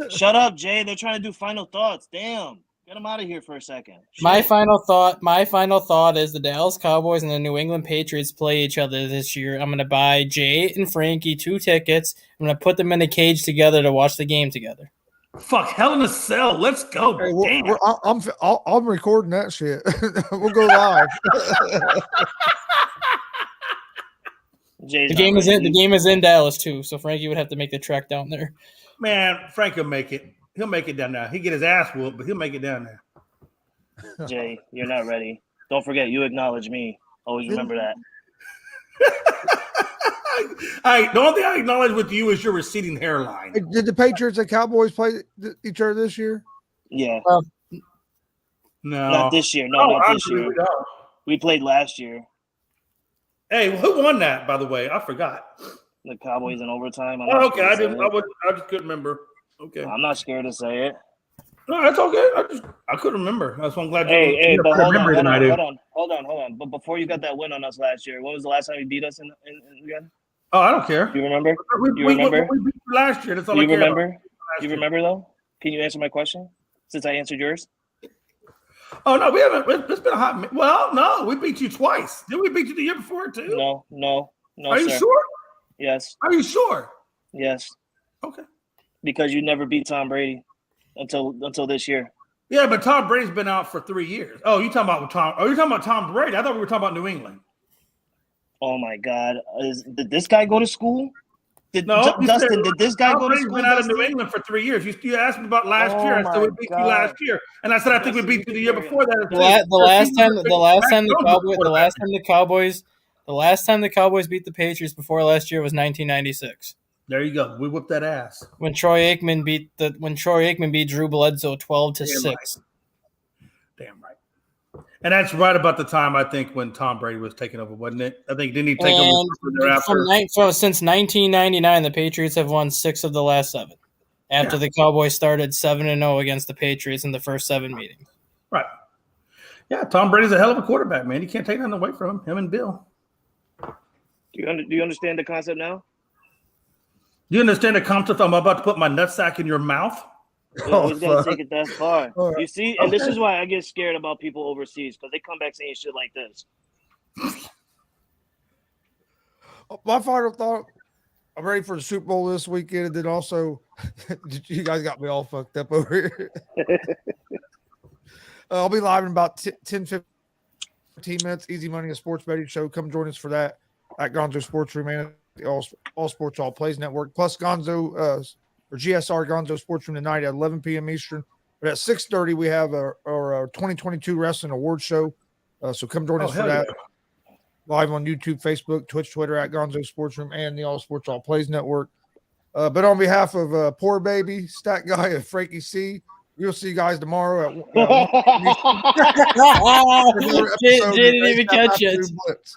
Speaker 4: Shut up, Jay. They're trying to do final thoughts. Damn. Get them out of here for a second.
Speaker 3: My final thought is the Dallas Cowboys and the New England Patriots play each other this year. I'm going to buy Jay and Frankie 2 tickets. I'm going to put them in a cage together to watch the game together.
Speaker 2: Fuck, Hell in a Cell. Let's go.
Speaker 1: Hey, I'm recording that shit. We'll go live.
Speaker 3: The game is in Dallas too, so Frankie would have to make the trek down there.
Speaker 2: Man, Frank will make it. He'll make it down there. He'll get his ass whooped, but he'll make it down there.
Speaker 4: Jay, you're not ready. Don't forget, you acknowledge me. Always remember that.
Speaker 2: The only thing I acknowledge with you is your receding hairline.
Speaker 1: Did the Patriots and Cowboys play each other this year?
Speaker 4: Yeah,
Speaker 2: No,
Speaker 4: not this year. No,
Speaker 2: Oh,
Speaker 4: not
Speaker 2: I
Speaker 4: this
Speaker 2: really
Speaker 4: year.
Speaker 2: don't.
Speaker 4: We played last year.
Speaker 2: Hey, who won that? By the way, I forgot.
Speaker 4: The Cowboys in overtime. I'm
Speaker 2: Oh,
Speaker 4: not
Speaker 2: okay,
Speaker 4: scared
Speaker 2: I
Speaker 4: to say
Speaker 2: didn't.
Speaker 4: it.
Speaker 2: I just couldn't remember. Okay,
Speaker 4: I'm not scared to say it.
Speaker 2: no, that's okay. I couldn't remember. That's why I'm glad
Speaker 4: Hey,
Speaker 2: you have
Speaker 4: but
Speaker 2: better
Speaker 4: hold on,
Speaker 2: memory than I do.
Speaker 4: hold on. But before you got that win on us last year, when was the last time you beat us in again?
Speaker 2: Oh, I don't care.
Speaker 4: You remember?
Speaker 2: We
Speaker 4: You remember?
Speaker 2: beat you last year. That's all
Speaker 4: Do
Speaker 2: I
Speaker 4: you
Speaker 2: care about.
Speaker 4: remember?
Speaker 2: Last
Speaker 4: You
Speaker 2: year.
Speaker 4: remember though? Can you answer my question? Since I answered yours.
Speaker 2: Oh no, we haven't. It's been a hot minute. Well, no, we beat you twice. Did we beat you the year before too?
Speaker 4: No,
Speaker 2: Are you
Speaker 4: sir.
Speaker 2: sure?
Speaker 4: Yes,
Speaker 2: Are you sure?
Speaker 4: yes.
Speaker 2: Okay.
Speaker 4: Because you never beat Tom Brady until this year.
Speaker 2: Yeah, but Tom Brady's been out for 3 years. Oh, you talking about Tom? Oh, you talking about Tom Brady? I thought we were talking about New England.
Speaker 4: Oh my God! Did this guy go to school?
Speaker 2: No,
Speaker 4: Dustin? Did this guy
Speaker 2: Tom
Speaker 4: go to
Speaker 2: Brady's
Speaker 4: school?
Speaker 2: been out of
Speaker 4: Dustin?
Speaker 2: New England for 3 years. You asked me about last
Speaker 4: Oh
Speaker 2: year. I said
Speaker 4: my
Speaker 2: we beat you
Speaker 4: God.
Speaker 2: last year, and I said I think we
Speaker 4: Dustin,
Speaker 2: beat
Speaker 4: you
Speaker 2: you the
Speaker 4: can
Speaker 2: year
Speaker 4: carry
Speaker 2: before that.
Speaker 3: The last time the Cowboys beat the Patriots before last year was 1996
Speaker 2: There you go. We whipped that ass.
Speaker 3: when Troy Aikman beat Drew Bledsoe 12-6.
Speaker 2: Damn right. And that's right about the time I think when Tom Brady was taking over, wasn't it? I think didn't he take over thereafter?
Speaker 3: Since 1999, the Patriots have won 6 of the last 7. After the Cowboys started 7-0 against the Patriots in the first 7 meetings.
Speaker 2: Right. Yeah, Tom Brady's a hell of a quarterback, man. You can't take nothing away from him and Bill.
Speaker 4: Do you understand the concept now?
Speaker 2: Do you understand the concept? I'm about to put my nutsack in your mouth.
Speaker 4: You always gotta take it that far.
Speaker 1: All right.
Speaker 4: You see, and this is why I get scared about people overseas because they come back saying shit like this.
Speaker 1: My final thought: I'm ready for the Super Bowl this weekend, and then also, you guys got me all fucked up over here. I'll be live in about 10, 15 minutes. Easy Money, a sports betting show. Come join us for that at Gonzo Sports Room and the All Sports All Plays Network. Plus Gonzo or GSR Gonzo Sports Room tonight at 11 p.m. Eastern. But at 6:30 we have our 2022 Wrestling Awards show. So come join us for that. Yeah. Live on YouTube, Facebook, Twitch, Twitter at Gonzo Sports Room and the All Sports All Plays Network. But on behalf of Poor Baby, Stat Guy, and Frankie C, we'll see you guys tomorrow at
Speaker 3: Didn't even catch it.
Speaker 1: Blitz.